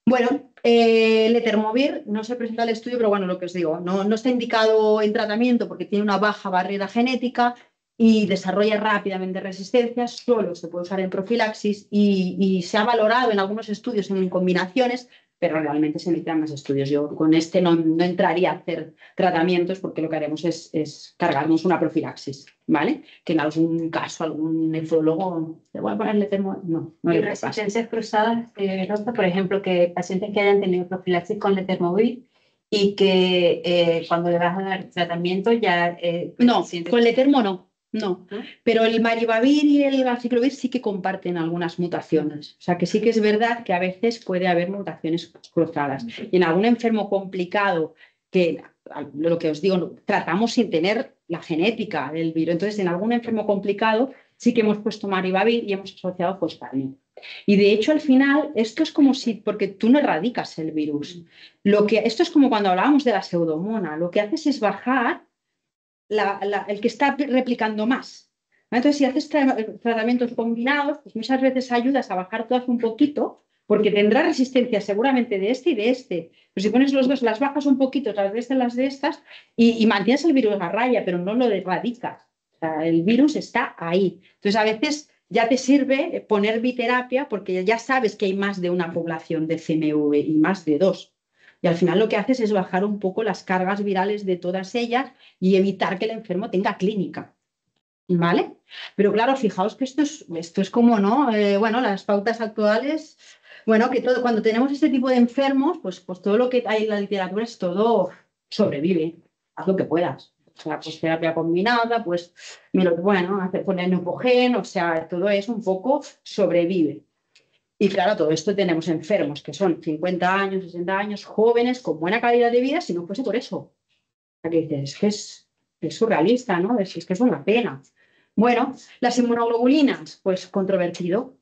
Bueno, Letermovir no se presenta al estudio, pero bueno, lo que os digo, no está indicado en tratamiento porque tiene una baja barrera genética y desarrolla rápidamente resistencias, solo se puede usar en profilaxis y se ha valorado en algunos estudios en combinaciones, pero realmente se necesitan más estudios. Yo con este no entraría a hacer tratamientos porque lo que haremos es cargarnos una profilaxis, ¿vale? Que en algún caso algún nefrólogo le voy a ponerle no Y le pasa. resistencias cruzadas, Rosa, por ejemplo, que pacientes que hayan tenido profilaxis con Letermovir y que cuando le vas a dar tratamiento ya... No, sientes- con Letermo no. No, ¿No? pero el maribavir y el aciclovir sí que comparten algunas mutaciones. O sea, que sí que es verdad que a veces puede haber mutaciones cruzadas. Y en algún enfermo complicado, que lo que os digo, tratamos sin tener la genética del virus. Entonces, en algún enfermo complicado sí que hemos puesto maribavir y hemos asociado fosfarin. Y de hecho, al final, esto es como si, porque tú no erradicas el virus. Esto es como cuando hablábamos de la pseudomona. Lo que haces es bajar el que está replicando más. Entonces, si haces tratamientos combinados, pues muchas veces ayudas a bajar todas un poquito, porque tendrá resistencia seguramente de este y de este. Pero si pones los dos, las bajas un poquito, las de estas, las de estas, y mantienes el virus a raya, pero no lo erradicas. O sea, el virus está ahí. Entonces, a veces ya te sirve poner biterapia porque ya sabes que hay más de una población de CMV y más de dos. Y al final lo que haces es bajar un poco las cargas virales de todas ellas y evitar que el enfermo tenga clínica. ¿Vale? Pero claro, fijaos que esto es como, ¿no? Bueno, las pautas actuales, bueno, que todo, cuando tenemos este tipo de enfermos, pues todo lo que hay en la literatura es todo sobrevive, haz lo que puedas. O sea, pues terapia combinada, pues, bueno, poner neupogen, o sea, todo eso un poco sobrevive. Y claro, todo esto tenemos enfermos que son 50 años, 60 años, jóvenes, con buena calidad de vida, si no fuese por eso. O sea, que dices, es surrealista, ¿no? Es que es una pena. Bueno, las inmunoglobulinas, pues controvertido.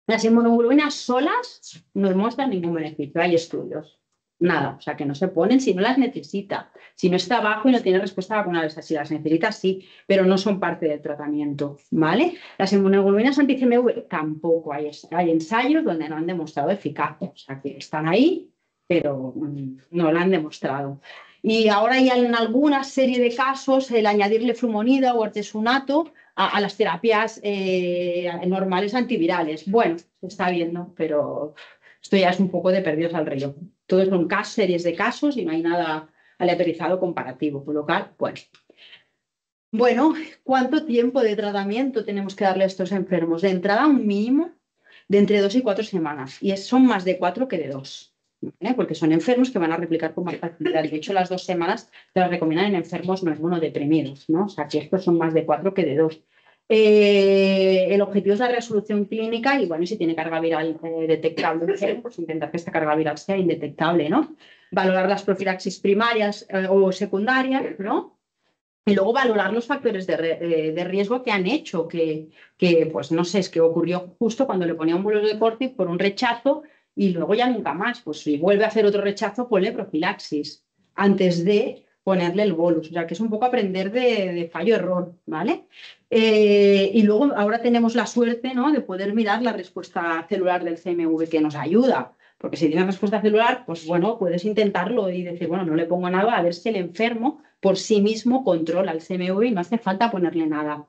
Las inmunoglobulinas solas no demuestran ningún beneficio. Hay estudios. Nada, o sea, que no se ponen si no las necesita. Si no está abajo y no tiene respuesta vacunal, o sea, si las necesita, sí, pero no son parte del tratamiento, ¿vale? Las inmunoglobulinas anti-CMV tampoco hay ensayos donde no han demostrado eficacia, o sea, que están ahí, pero no la han demostrado. Y ahora hay en alguna serie de casos el añadirle flumonida o artesunato a las terapias normales antivirales. Bueno, se está viendo, pero esto ya es un poco de perdidos al río. Todos son series de casos y no hay nada aleatorizado comparativo, por lo cual, bueno, ¿cuánto tiempo de tratamiento tenemos que darle a estos enfermos? De entrada, un mínimo de entre 2 y 4 semanas. Y son más de 4 que de 2. ¿Vale? Porque son enfermos que van a replicar con más facilidad. De hecho, las 2 semanas te las recomiendan en enfermos no inmunodeprimidos, ¿no? O sea, que estos son más de 4 que de 2. El objetivo es la resolución clínica y, bueno, si tiene carga viral detectable, pues intentar que esta carga viral sea indetectable, ¿no? Valorar las profilaxis primarias o secundarias, ¿no? Y luego valorar los factores de riesgo que han hecho, pues no sé, es que ocurrió justo cuando le ponía un bolus de Cortip por un rechazo y luego ya nunca más. Pues si vuelve a hacer otro rechazo, ponle profilaxis antes de ponerle el bolus. O sea, que es un poco aprender de fallo-error, ¿vale? Y luego ahora tenemos la suerte, ¿no?, de poder mirar la respuesta celular del CMV que nos ayuda. Porque si tienes respuesta celular, pues bueno, puedes intentarlo y decir, bueno, no le pongo nada, a ver si el enfermo por sí mismo controla el CMV y no hace falta ponerle nada.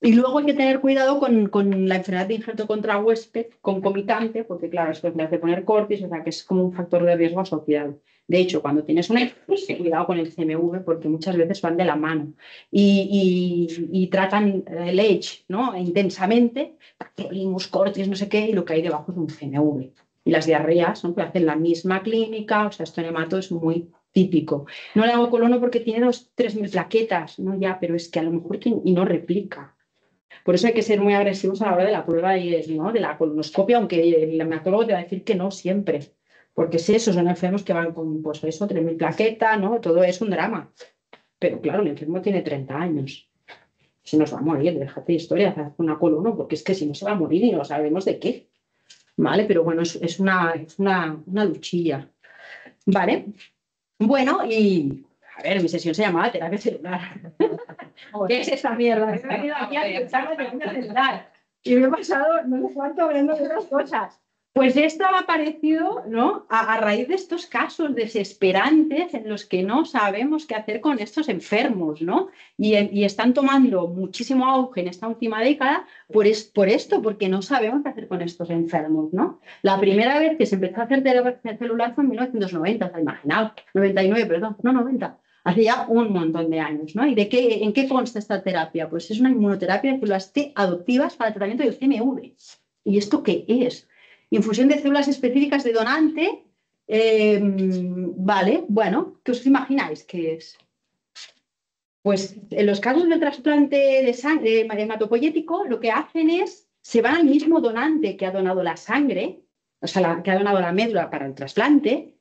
Y luego hay que tener cuidado con la enfermedad de injerto contra huésped concomitante, porque claro, esto le hace poner cortis, o sea que es como un factor de riesgo asociado. De hecho, cuando tienes un cuidado con el CMV, porque muchas veces van de la mano y tratan el edge, ¿no?, intensamente, tacrolimus, cortis, no sé qué, y lo que hay debajo es un CMV. Y las diarreas, ¿no?, que hacen la misma clínica, o sea, esto en hemato es muy típico. No le hago colono porque tiene 3.000 plaquetas, ¿no? Ya, pero es que a lo mejor y no replica. Por eso hay que ser muy agresivos a la hora de la prueba ¿no? de la colonoscopia, aunque el hematólogo te va a decir que no siempre. Porque es eso, son enfermos que van con, pues eso, 3.000 plaquetas, ¿no? Todo es un drama. Pero claro, el enfermo tiene 30 años. Se nos va a morir, déjate de historia, hacer una colono, porque es que si no se va a morir y no sabemos de qué. ¿Vale? Pero bueno, es una luchilla. ¿Vale? Bueno, y a ver, mi sesión se llamaba terapia celular. ¿Qué es esta mierda? Me he venido aquí a pensar la terapia celular. Y me he pasado no sé cuánto hablando de otras cosas. Pues esto ha aparecido, ¿no? A raíz de estos casos desesperantes en los que no sabemos qué hacer con estos enfermos, ¿no? Y están tomando muchísimo auge en esta última década por esto, porque no sabemos qué hacer con estos enfermos, ¿no? La primera vez que se empezó a hacer terapia celular fue en 1990, ¿se imaginado? 99, perdón, no 90. Hace ya un montón de años, ¿no? ¿Y en qué consta esta terapia? Pues es una inmunoterapia de células T adoptivas para el tratamiento del CMV. ¿Y esto qué es? Infusión de células específicas de donante. Vale, bueno, ¿qué os imagináis que es? Pues en los casos del trasplante de sangre hematopoyético, lo que hacen es, se van al mismo donante que ha donado la sangre, o sea, que ha donado la médula para el trasplante,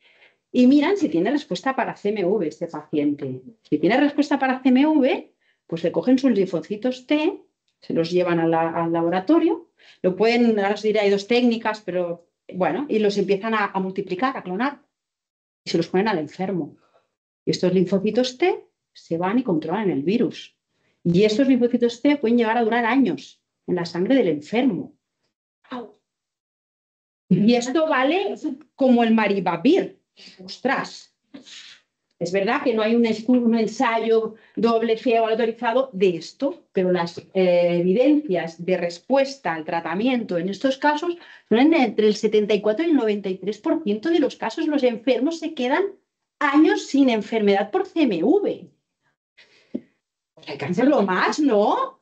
y miran si tiene respuesta para CMV este paciente. Si tiene respuesta para CMV, pues le cogen sus linfocitos T, se los llevan al laboratorio, lo pueden, ahora os diré, hay dos técnicas, pero bueno, y los empiezan a multiplicar, a clonar, y se los ponen al enfermo. Y estos linfocitos T se van y controlan el virus. Y estos linfocitos T pueden llegar a durar años en la sangre del enfermo. Y esto vale como el maribavir. Ostras, es verdad que no hay un ensayo doble ciego autorizado de esto, pero las evidencias de respuesta al tratamiento en estos casos son entre el 74 y el 93% de los casos los enfermos se quedan años sin enfermedad por CMV. Pues hay que hacerlo más, ¿no?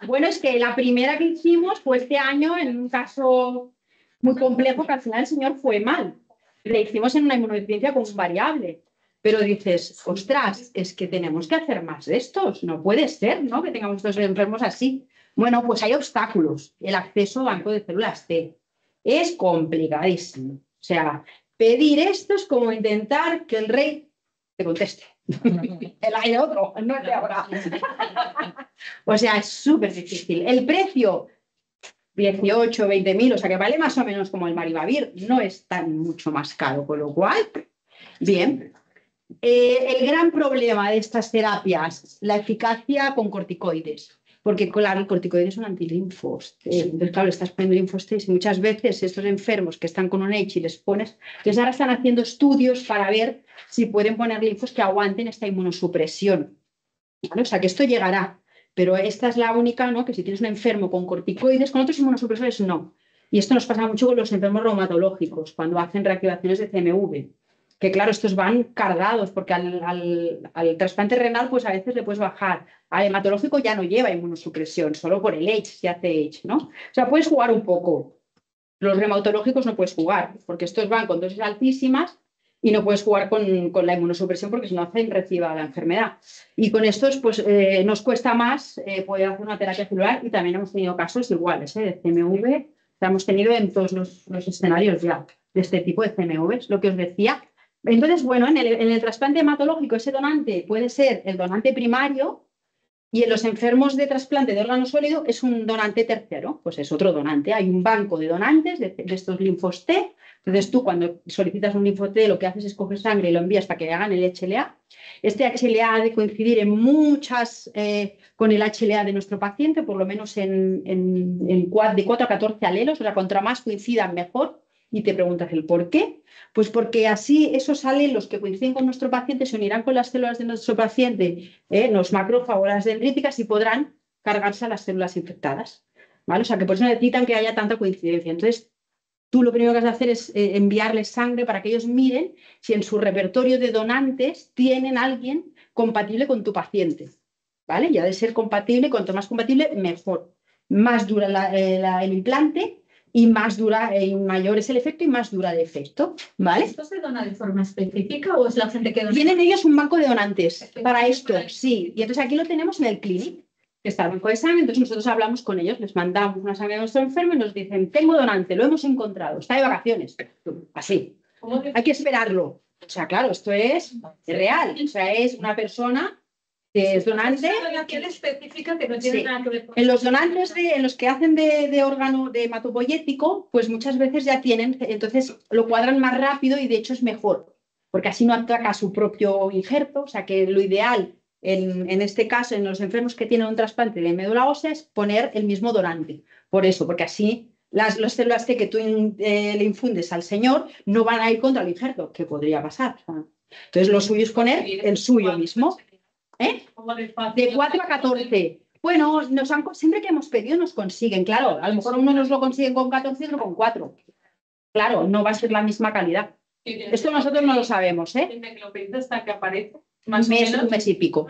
Bueno, es que la primera que hicimos fue este año en un caso muy complejo que al final el señor fue mal. Le hicimos en una inmunodeficiencia con un variable. Pero dices, ostras, es que tenemos que hacer más de estos. No puede ser, ¿no? Que tengamos estos enfermos así. Bueno, pues hay obstáculos. El acceso a banco de células T es complicadísimo. O sea, pedir esto es como intentar que el rey te conteste. El otro, no el de ahora. O sea, es súper difícil. El precio, 18, 20.000, o sea que vale más o menos como el maribavir, no es tan mucho más caro, con lo cual, bien. El gran problema de estas terapias, la eficacia con corticoides, porque claro, el corticoide es un antilinfos. Entonces, claro, le estás poniendo linfostés y muchas veces estos enfermos que están con un H y les pones, entonces ahora están haciendo estudios para ver si pueden poner linfos que aguanten esta inmunosupresión. ¿Vale? O sea, que esto llegará, pero esta es la única, ¿no? Que si tienes un enfermo con corticoides, con otros inmunosupresores no. Y esto nos pasa mucho con los enfermos reumatológicos, cuando hacen reactivaciones de CMV. Que claro, estos van cargados, porque al trasplante renal pues a veces le puedes bajar. Al hematológico ya no lleva inmunosupresión, solo por el H se hace H, ¿no? O sea, puedes jugar un poco. Los reumatológicos no puedes jugar, porque estos van con dosis altísimas y no puedes jugar con la inmunosupresión porque si no hacen reciba la enfermedad. Y con estos pues nos cuesta más poder hacer una terapia celular y también hemos tenido casos iguales de CMV. O sea, hemos tenido en todos los escenarios ya de este tipo de CMVs, lo que os decía. Entonces, bueno, en el trasplante hematológico ese donante puede ser el donante primario y en los enfermos de trasplante de órgano sólido es un donante tercero, pues es otro donante. Hay un banco de donantes de estos linfos T. Entonces tú cuando solicitas un linfo T lo que haces es coger sangre y lo envías para que hagan el HLA. Este HLA ha de coincidir en muchas con el HLA de nuestro paciente, por lo menos de 4 a 14 alelos, o sea, contra más coincidan mejor. Y te preguntas el por qué. Pues porque así esos alelos que coinciden con nuestro paciente se unirán con las células de nuestro paciente, los macrófagos, las dendríticas, y podrán cargarse a las células infectadas. ¿Vale? O sea que por eso necesitan que haya tanta coincidencia. Entonces, tú lo primero que has de hacer es enviarles sangre para que ellos miren si en su repertorio de donantes tienen a alguien compatible con tu paciente. ¿Vale? Y ha de ser compatible, cuanto más compatible, mejor. Más dura el implante y más dura y mayor es el efecto y más dura el efecto, ¿vale? ¿Esto se dona de forma específica o es la gente que dona? Tienen ellos un banco de donantes para esto, sí. Y entonces aquí lo tenemos en el clinic. que está el banco de sangre, entonces nosotros hablamos con ellos, les mandamos una sangre a nuestro enfermo y nos dicen, tengo donante, lo hemos encontrado, está de vacaciones. Así. ¿Cómo Hay que esperarlo. O sea, claro, esto es real. O sea, es una persona que es donante. Es una relación específica que no tiene Sí. nada que ver con... En los donantes, en los que hacen de órgano de hematopoyético, pues muchas veces ya tienen, entonces lo cuadran más rápido y de hecho es mejor, porque así no ataca su propio injerto. O sea, que lo ideal en este caso, en los enfermos que tienen un trasplante de médula ósea, es poner el mismo donante. Por eso, porque así las células T que tú le infundes al señor no van a ir contra el injerto, que podría pasar. O sea, entonces, lo suyo es poner el suyo mismo. ¿Eh? De 4 a 14. Bueno, siempre que hemos pedido nos consiguen, claro. A lo mejor uno nos lo consiguen con 14 y otro con 4. Claro, no va a ser la misma calidad. Esto nosotros no lo sabemos, ¿eh? Desde que lo pedís hasta que aparece, Un más o menos. mes y pico.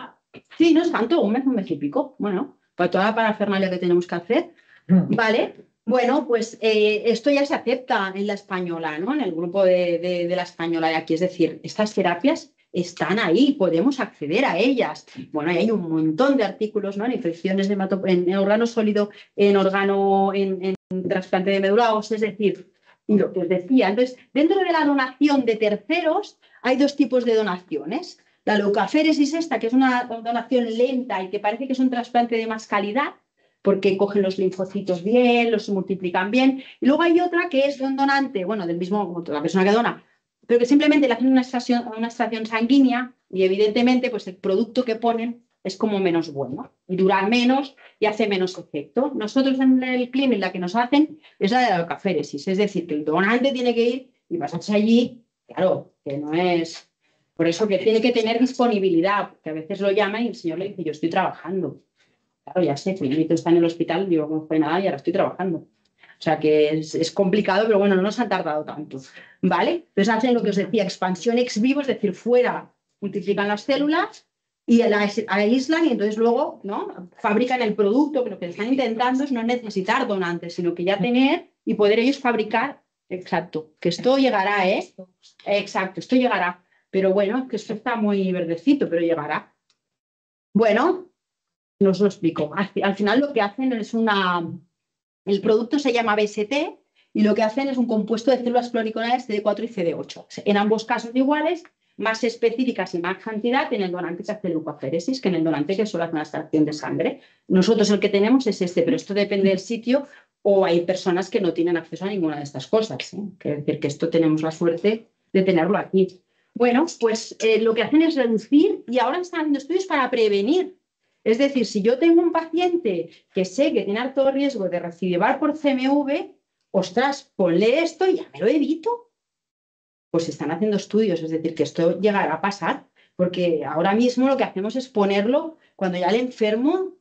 Sí, no es tanto, un mes y pico. Bueno, para toda la parafernalia que tenemos que hacer. Vale. Bueno, pues esto ya se acepta en la española, ¿no? En el grupo de la española de aquí. Es decir, estas terapias están ahí, podemos acceder a ellas. Bueno, hay un montón de artículos, ¿no? En infecciones en órgano sólido, en trasplante de médula ósea, es decir, y lo que os decía. Entonces, dentro de la donación de terceros hay dos tipos de donaciones. La leukaféresis esta, que es una donación lenta y que parece que es un trasplante de más calidad, porque cogen los linfocitos bien, los multiplican bien. Y luego hay otra que es de un donante, bueno, del mismo, la persona que dona, pero que simplemente le hacen una extracción sanguínea y evidentemente pues el producto que ponen es como menos bueno y dura menos y hace menos efecto. Nosotros en el clínic la que nos hacen es la de la leukaféresis, es decir, que el donante tiene que ir y pasarse allí, claro, que no es... Por eso que tiene que tener disponibilidad, porque a veces lo llama y el señor le dice, yo estoy trabajando. Claro, ya sé, Felipe está en el hospital, yo no fue nada y ahora estoy trabajando. O sea que es complicado, pero bueno, no nos han tardado tanto. ¿Vale? Entonces hacen lo que os decía, expansión ex vivo, es decir, fuera multiplican las células y aíslan y entonces luego, ¿no? Fabrican el producto, que lo que están intentando es no necesitar donantes, sino que ya tener y poder ellos fabricar. Exacto, que esto llegará, ¿eh? Exacto, esto llegará. Pero bueno, que esto está muy verdecito, pero llegará. Bueno, no os lo explico. Al final lo que hacen es el producto se llama BST y lo que hacen es un compuesto de células pluriconales CD4 y CD8. En ambos casos iguales, más específicas y más cantidad en el donante que hace leukaféresis que en el donante que solo hace una extracción de sangre. Nosotros el que tenemos es este, pero esto depende del sitio o hay personas que no tienen acceso a ninguna de estas cosas. Quiere decir que esto tenemos la suerte de tenerlo aquí. Bueno, pues lo que hacen es reducir y ahora están haciendo estudios para prevenir. Es decir, si yo tengo un paciente que sé que tiene alto riesgo de recidivar por CMV, ostras, ponle esto y ya me lo evito. Pues están haciendo estudios, es decir, que esto llegará a pasar, porque ahora mismo lo que hacemos es ponerlo cuando ya el enfermo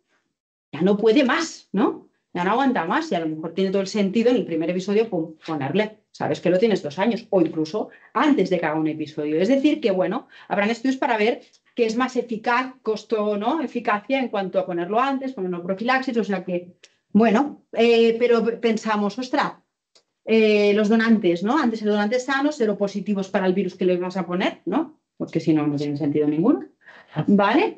ya no puede más, ¿no? Ya no aguanta más y a lo mejor tiene todo el sentido en el primer episodio ponerle, sabes que lo tienes 2 años o incluso antes de que haga un episodio. Es decir, que bueno, habrán estudios para ver qué es más eficaz, costo, ¿no? Eficacia en cuanto a ponerlo antes, ponerlo profilaxis, o sea que, bueno, pero pensamos, ostras, los donantes, ¿no? Antes el donante sano, seropositivos para el virus que le vas a poner, ¿no? Porque si no, no tiene sentido ninguno. ¿Vale?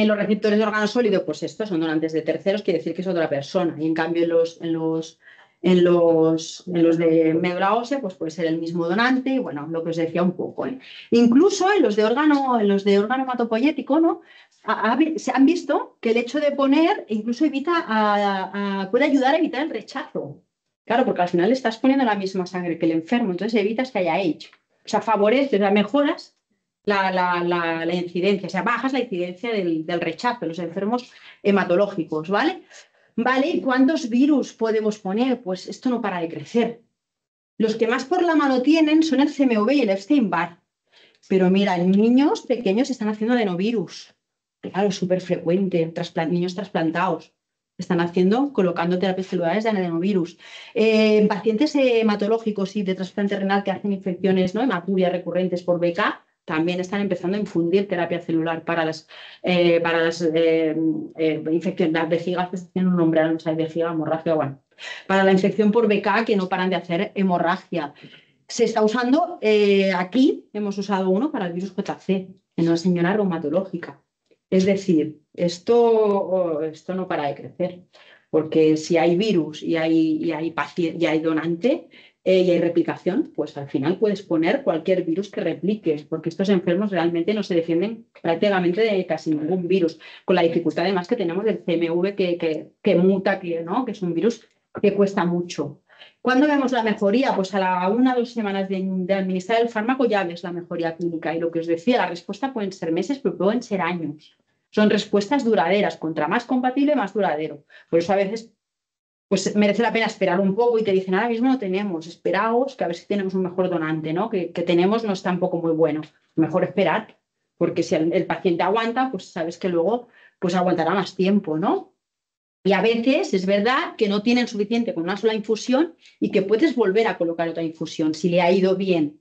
Los receptores de órgano sólido, pues estos son donantes de terceros, quiere decir que es otra persona. Y en cambio, en los de médula ósea, pues puede ser el mismo donante, y bueno, lo que os decía un poco. Incluso en los de órgano hematopoyético, ¿no? Se han visto que el hecho de poner incluso puede ayudar a evitar el rechazo. Claro, porque al final le estás poniendo la misma sangre que el enfermo, entonces evitas que haya AIDS. O sea, favorece, o sea, mejoras la incidencia, o sea, bajas la incidencia del rechazo en los enfermos hematológicos, ¿vale? ¿Vale? ¿Y cuántos virus podemos poner? Pues esto no para de crecer. Los que más por la mano tienen son el CMV y el Epstein-Barr. Pero mira, en niños pequeños están haciendo adenovirus. Claro, es súper frecuente, niños trasplantados. Están colocando terapias celulares de adenovirus. En pacientes hematológicos y de trasplante renal que hacen infecciones, ¿no? Hematurias recurrentes por BK, también están empezando a infundir terapia celular para las infecciones. Las vejigas tienen un nombre, no sé, vejiga, hemorragia, bueno. Para la infección por BK que no paran de hacer hemorragia. Se está usando, aquí hemos usado uno para el virus JC, en una señora reumatológica. Es decir, esto no para de crecer, porque si hay virus y hay donante y hay replicación, pues al final puedes poner cualquier virus que replique, porque estos enfermos realmente no se defienden prácticamente de casi ningún virus, con la dificultad además que tenemos del CMV que muta, ¿no? Que es un virus que cuesta mucho. ¿Cuándo vemos la mejoría? Pues a la 1 o 2 semanas de administrar el fármaco ya ves la mejoría clínica. Y lo que os decía, la respuesta pueden ser meses, pero pueden ser años. Son respuestas duraderas. Contra más compatible, más duradero. Por eso a veces pues merece la pena esperar un poco y te dicen, ahora mismo no tenemos, esperaos, que a ver si tenemos un mejor donante, ¿no? Que tenemos no es tampoco muy bueno. Mejor esperar, porque si el paciente aguanta, pues sabes que luego pues aguantará más tiempo, ¿no? Y a veces es verdad que no tienen suficiente con una sola infusión y que puedes volver a colocar otra infusión si le ha ido bien.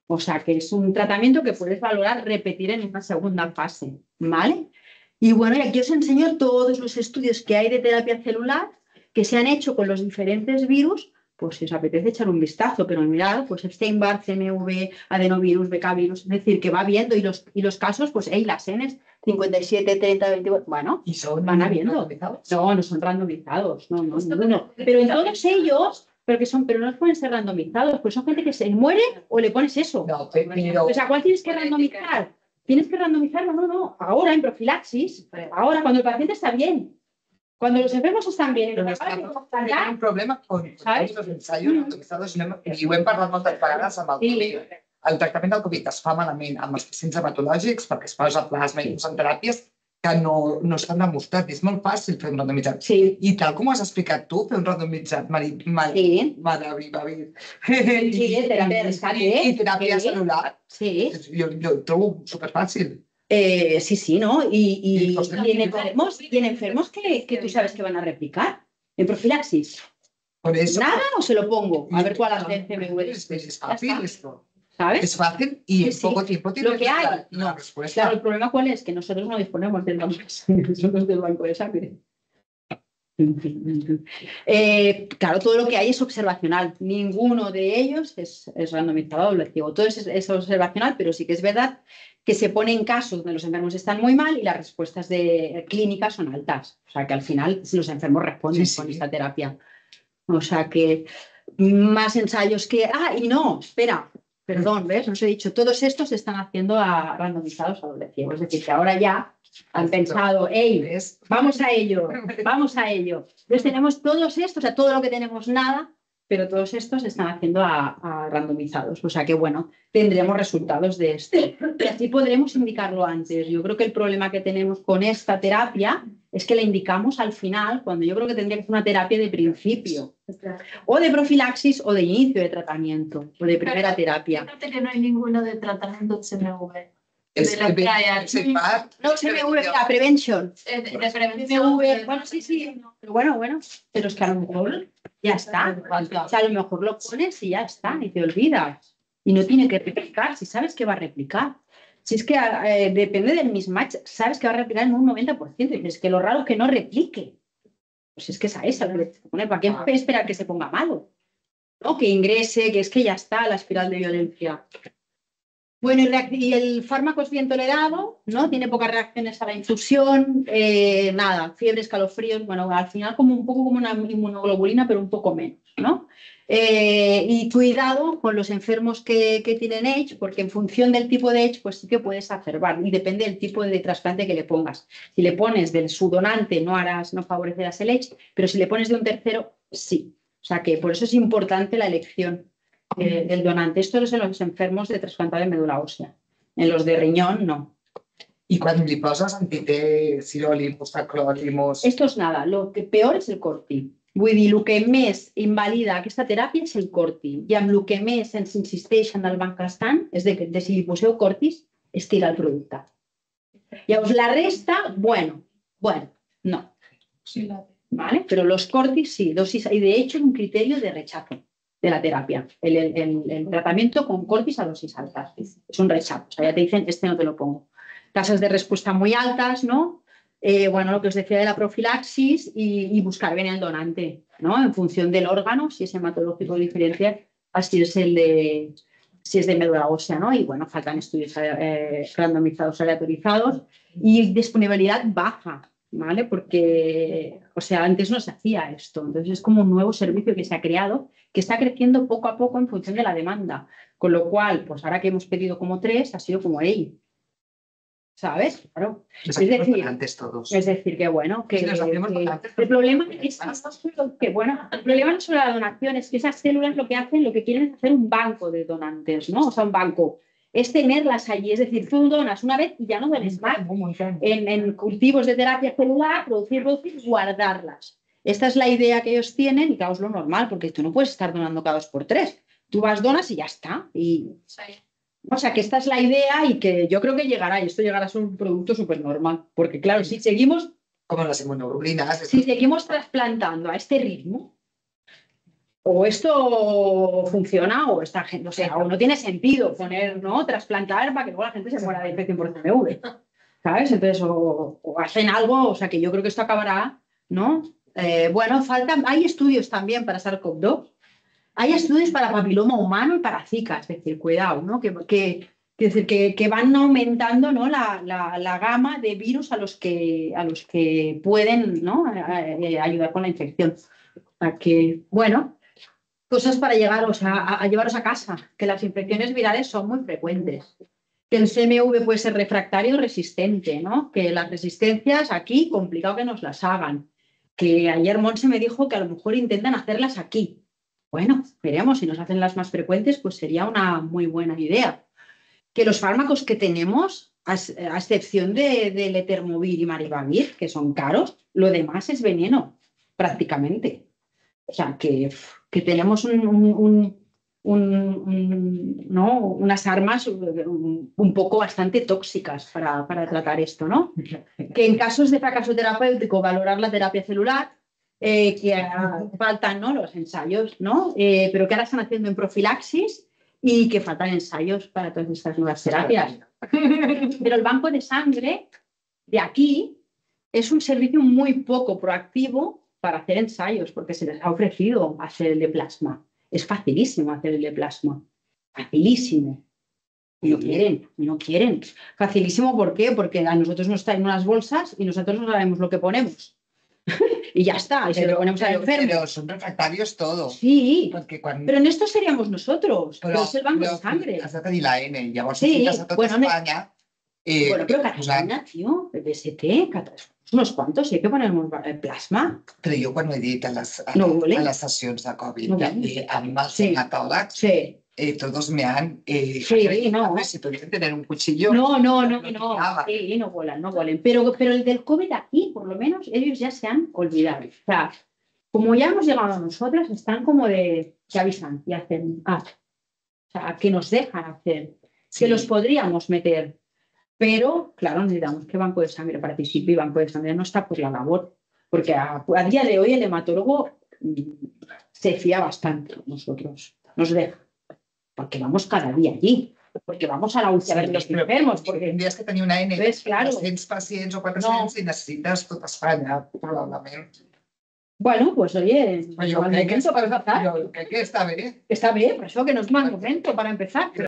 O sea, que es un tratamiento que puedes valorar repetir en una segunda fase, ¿vale? Y bueno, y aquí os enseño todos los estudios que hay de terapia celular que se han hecho con los diferentes virus, pues si os apetece echar un vistazo, pero mirad, pues Epstein-Barr, CMV, adenovirus, becavirus, es decir, que va viendo y los casos, pues las Ns 57, 30, 24, bueno, ¿Y son van habiendo. randomizados? No son randomizados, no. Pero en todos ellos, pero no pueden ser randomizados, pues son gente que se muere o le pones eso. No, pero... O sea, ¿cuál tienes que randomizar? ¿Tienes que randomizarlo? No. Ahora, en profilaxis, ahora, cuando el paciente está bien. Cuando los enfermos estan bien, Però tenim un problema con tots els ensaios randomizados i ho hem parlat moltes vegades amb el Covid. El tractament del Covid es fa malament amb els pacients hematològics perquè es posa plasma i usen teràpies que no estan demostrat. És molt fàcil fer un randomitzat. Sí. I tal com ho has explicat tu, fer un randomitzat Sí. i teràpia celular, Sí. jo ho trobo superfàcil. Sí, ¿no? Y en enfermos que tú sabes que van a replicar en profilaxis. Por eso... ¿Nada o se lo pongo? A ver cuál hace el CMV. Es fácil esto. ¿Sabes? Es fácil y en Sí. poco tiempo tienes Lo que hay. la respuesta. Claro, el problema cuál es, que nosotros no disponemos del banco de sangre, nosotros del banco de sangre. Claro, todo lo que hay es observacional. Ninguno de ellos es randomizado doble ciego. Todo es observacional, pero sí que es verdad que se pone en casos donde los enfermos están muy mal y las respuestas clínicas son altas. O sea que al final los enfermos responden Sí. con esta terapia. O sea que más ensayos que... y no, espera, perdón, ¿ves? Os he dicho, todos estos se están haciendo randomizados a doble ciego. Es decir, que ahora ya han pensado, vamos a ello. Entonces tenemos todos estos, o sea, todo lo que tenemos nada, pero todos estos se están haciendo a randomizados. O sea que, bueno, tendremos resultados de esto. Y así podremos indicarlo antes. Yo creo que el problema que tenemos con esta terapia es que la indicamos al final, cuando yo creo que tendría que ser una terapia de principio. O de profilaxis o de inicio de tratamiento, o de primera terapia. Fíjate que no hay ninguno de tratamiento CMV. Es de la trial. No, CMV, la prevention. De prevención. CMV, bueno, sí. Pero bueno, pero es que a lo mejor ya está. O sea, a lo mejor lo pones y ya está, y te olvidas. Y no tiene que replicar, si sabes que va a replicar. Si es que depende del mismatch, sabes que va a replicar en un 90%. Y dices que lo raro es que no replique. Pues es que esa es la que poner. ¿Para qué esperar que se ponga malo? ¿No? Que ingrese, que es que ya está la espiral de violencia. Bueno, y el fármaco es bien tolerado, ¿no? Tiene pocas reacciones a la infusión, nada, fiebre, escalofríos, bueno, al final como un poco como una inmunoglobulina, pero un poco menos, ¿no? Y cuidado con los enfermos que tienen H, porque en función del tipo de H, pues sí que puedes acerbar, y depende del tipo de trasplante que le pongas. Si le pones del su donante, no favorecerás el H, pero si le pones de un tercero, sí. O sea que por eso es importante la elección del donante. Esto es en los enfermos de trasplantado de médula ósea. En los de riñón, no. I quan li poses antité, sirolimus, tacrolimus... Esto es nada. Lo que peor es el corti. Vull dir, el que més invalida aquesta teràpia és el corti. I amb el que més ens insisteixen del banc estant és de si li poseu cortis, estira el producte. Llavors, la resta, bueno, no. ¿Vale? Pero los cortis sí, dosis, y de hecho es un criterio de rechazo de la terapia. El tratamiento con cortis a dosis altas. Es un rechazo. O sea, ya te dicen, no te lo pongo. Tasas de respuesta muy altas, ¿no? Bueno, lo que os decía de la profilaxis y buscar bien el donante, ¿no? En función del órgano, si es hematológico diferencial, así es el si es de médula ósea, ¿no? Y bueno, faltan estudios randomizados aleatorizados y disponibilidad baja, ¿vale? Porque, o sea, antes no se hacía esto. Entonces es como un nuevo servicio que se ha creado, que está creciendo poco a poco en función de la demanda. Con lo cual, pues ahora que hemos pedido como 3, ha sido como, ¡ey! ¿Sabes? Claro. Nos Es hacemos decir, bastantes todos. Es decir, que bueno, que, Sí, nos hacemos que bastantes. el problema es que, bueno, el problema no es solo la donación, es que esas células lo que hacen, lo que quieren es hacer un banco de donantes, ¿no? O sea, un banco. Es tenerlas allí, es decir, tú donas una vez y ya no dones más. En cultivos de terapia celular, producir, guardarlas. Esta es la idea que ellos tienen y claro, es lo normal, porque tú no puedes estar donando cada 2 por 3. Tú vas, donas y ya está. Y... O sea, que esta es la idea y que yo creo que llegará, y esto llegará a ser un producto súper normal, porque claro, si seguimos trasplantando a este ritmo, o esto funciona o esta gente, o sea, o no tiene sentido poner, ¿no? Trasplantar para que luego la gente se muera de infección por CMV, ¿sabes? Entonces, o hacen algo, o sea, que yo creo que esto acabará, ¿no? Bueno, hay estudios también para SARS-CoV-2. Hay estudios para papiloma humano y para Zika, es decir, cuidado, ¿no? Que van aumentando, ¿no? la gama de virus a los que pueden, ¿no? Ayudar con la infección. O sea que, bueno, cosas para llegaros a llevaros a casa, que las infecciones virales son muy frecuentes. Que el CMV puede ser refractario o resistente, ¿no? Que las resistencias aquí, complicado que nos las hagan. Que ayer Monse me dijo que a lo mejor intentan hacerlas aquí. Bueno, veremos, si nos hacen las más frecuentes, pues sería una muy buena idea. Que los fármacos que tenemos, a excepción de Letermovir y Maribavir, que son caros, lo demás es veneno, prácticamente. O sea, que tenemos ¿no? unas armas un poco bastante tóxicas para tratar esto, ¿no? Que en casos de fracaso terapéutico, valorar la terapia celular, que faltan, ¿no? los ensayos, ¿no? Pero que ahora están haciendo en profilaxis y que faltan ensayos para todas estas nuevas terapias. Pero el banco de sangre de aquí es un servicio muy poco proactivo para hacer ensayos, porque se les ha ofrecido hacer el de plasma. Es facilísimo hacer el de plasma. Facilísimo. Y no quieren. Facilísimo, ¿por qué? Porque a nosotros nos traen unas bolsas y nosotros no sabemos lo que ponemos. Y ya está, y se lo ponemos al enfermo. Pero son refractarios todos. Sí, pero en esto seríamos nosotros, però és el banco de sangre. Has de tenir la N, llavors Sí, si vas a tota Espanya... Bueno, pero Cataluña, tío, el BST, unos cuantos, sí hay que poner el plasma. Però jo quan ho he dit a les sessions de Covid, amb els hematòlegs, todos me han... Sí, no. Si podrían tener un cuchillo... No. Sí, no vuelan. Pero el del COVID aquí, por lo menos, ellos ya se han olvidado. O sea, como ya hemos llegado a nosotras, están como que avisan y hacen... o sea, que nos dejan hacer, que los podríamos meter. Pero, claro, necesitamos que Banco de Sangre participe y Banco de Sangre no está por la labor. Porque a día de hoy el hematólogo se fía bastante de nosotros. Nos deja. Porque vamos cada día allí. Porque vamos a la UCI a ver los enfermos. Porque tendries que tenir una N de claro. 300 pacients o 400 i necessites tot Espanya, probablement. Bueno, pues oye, Jo crec que està bé. Está bien, por eso que no es mal momento para empezar.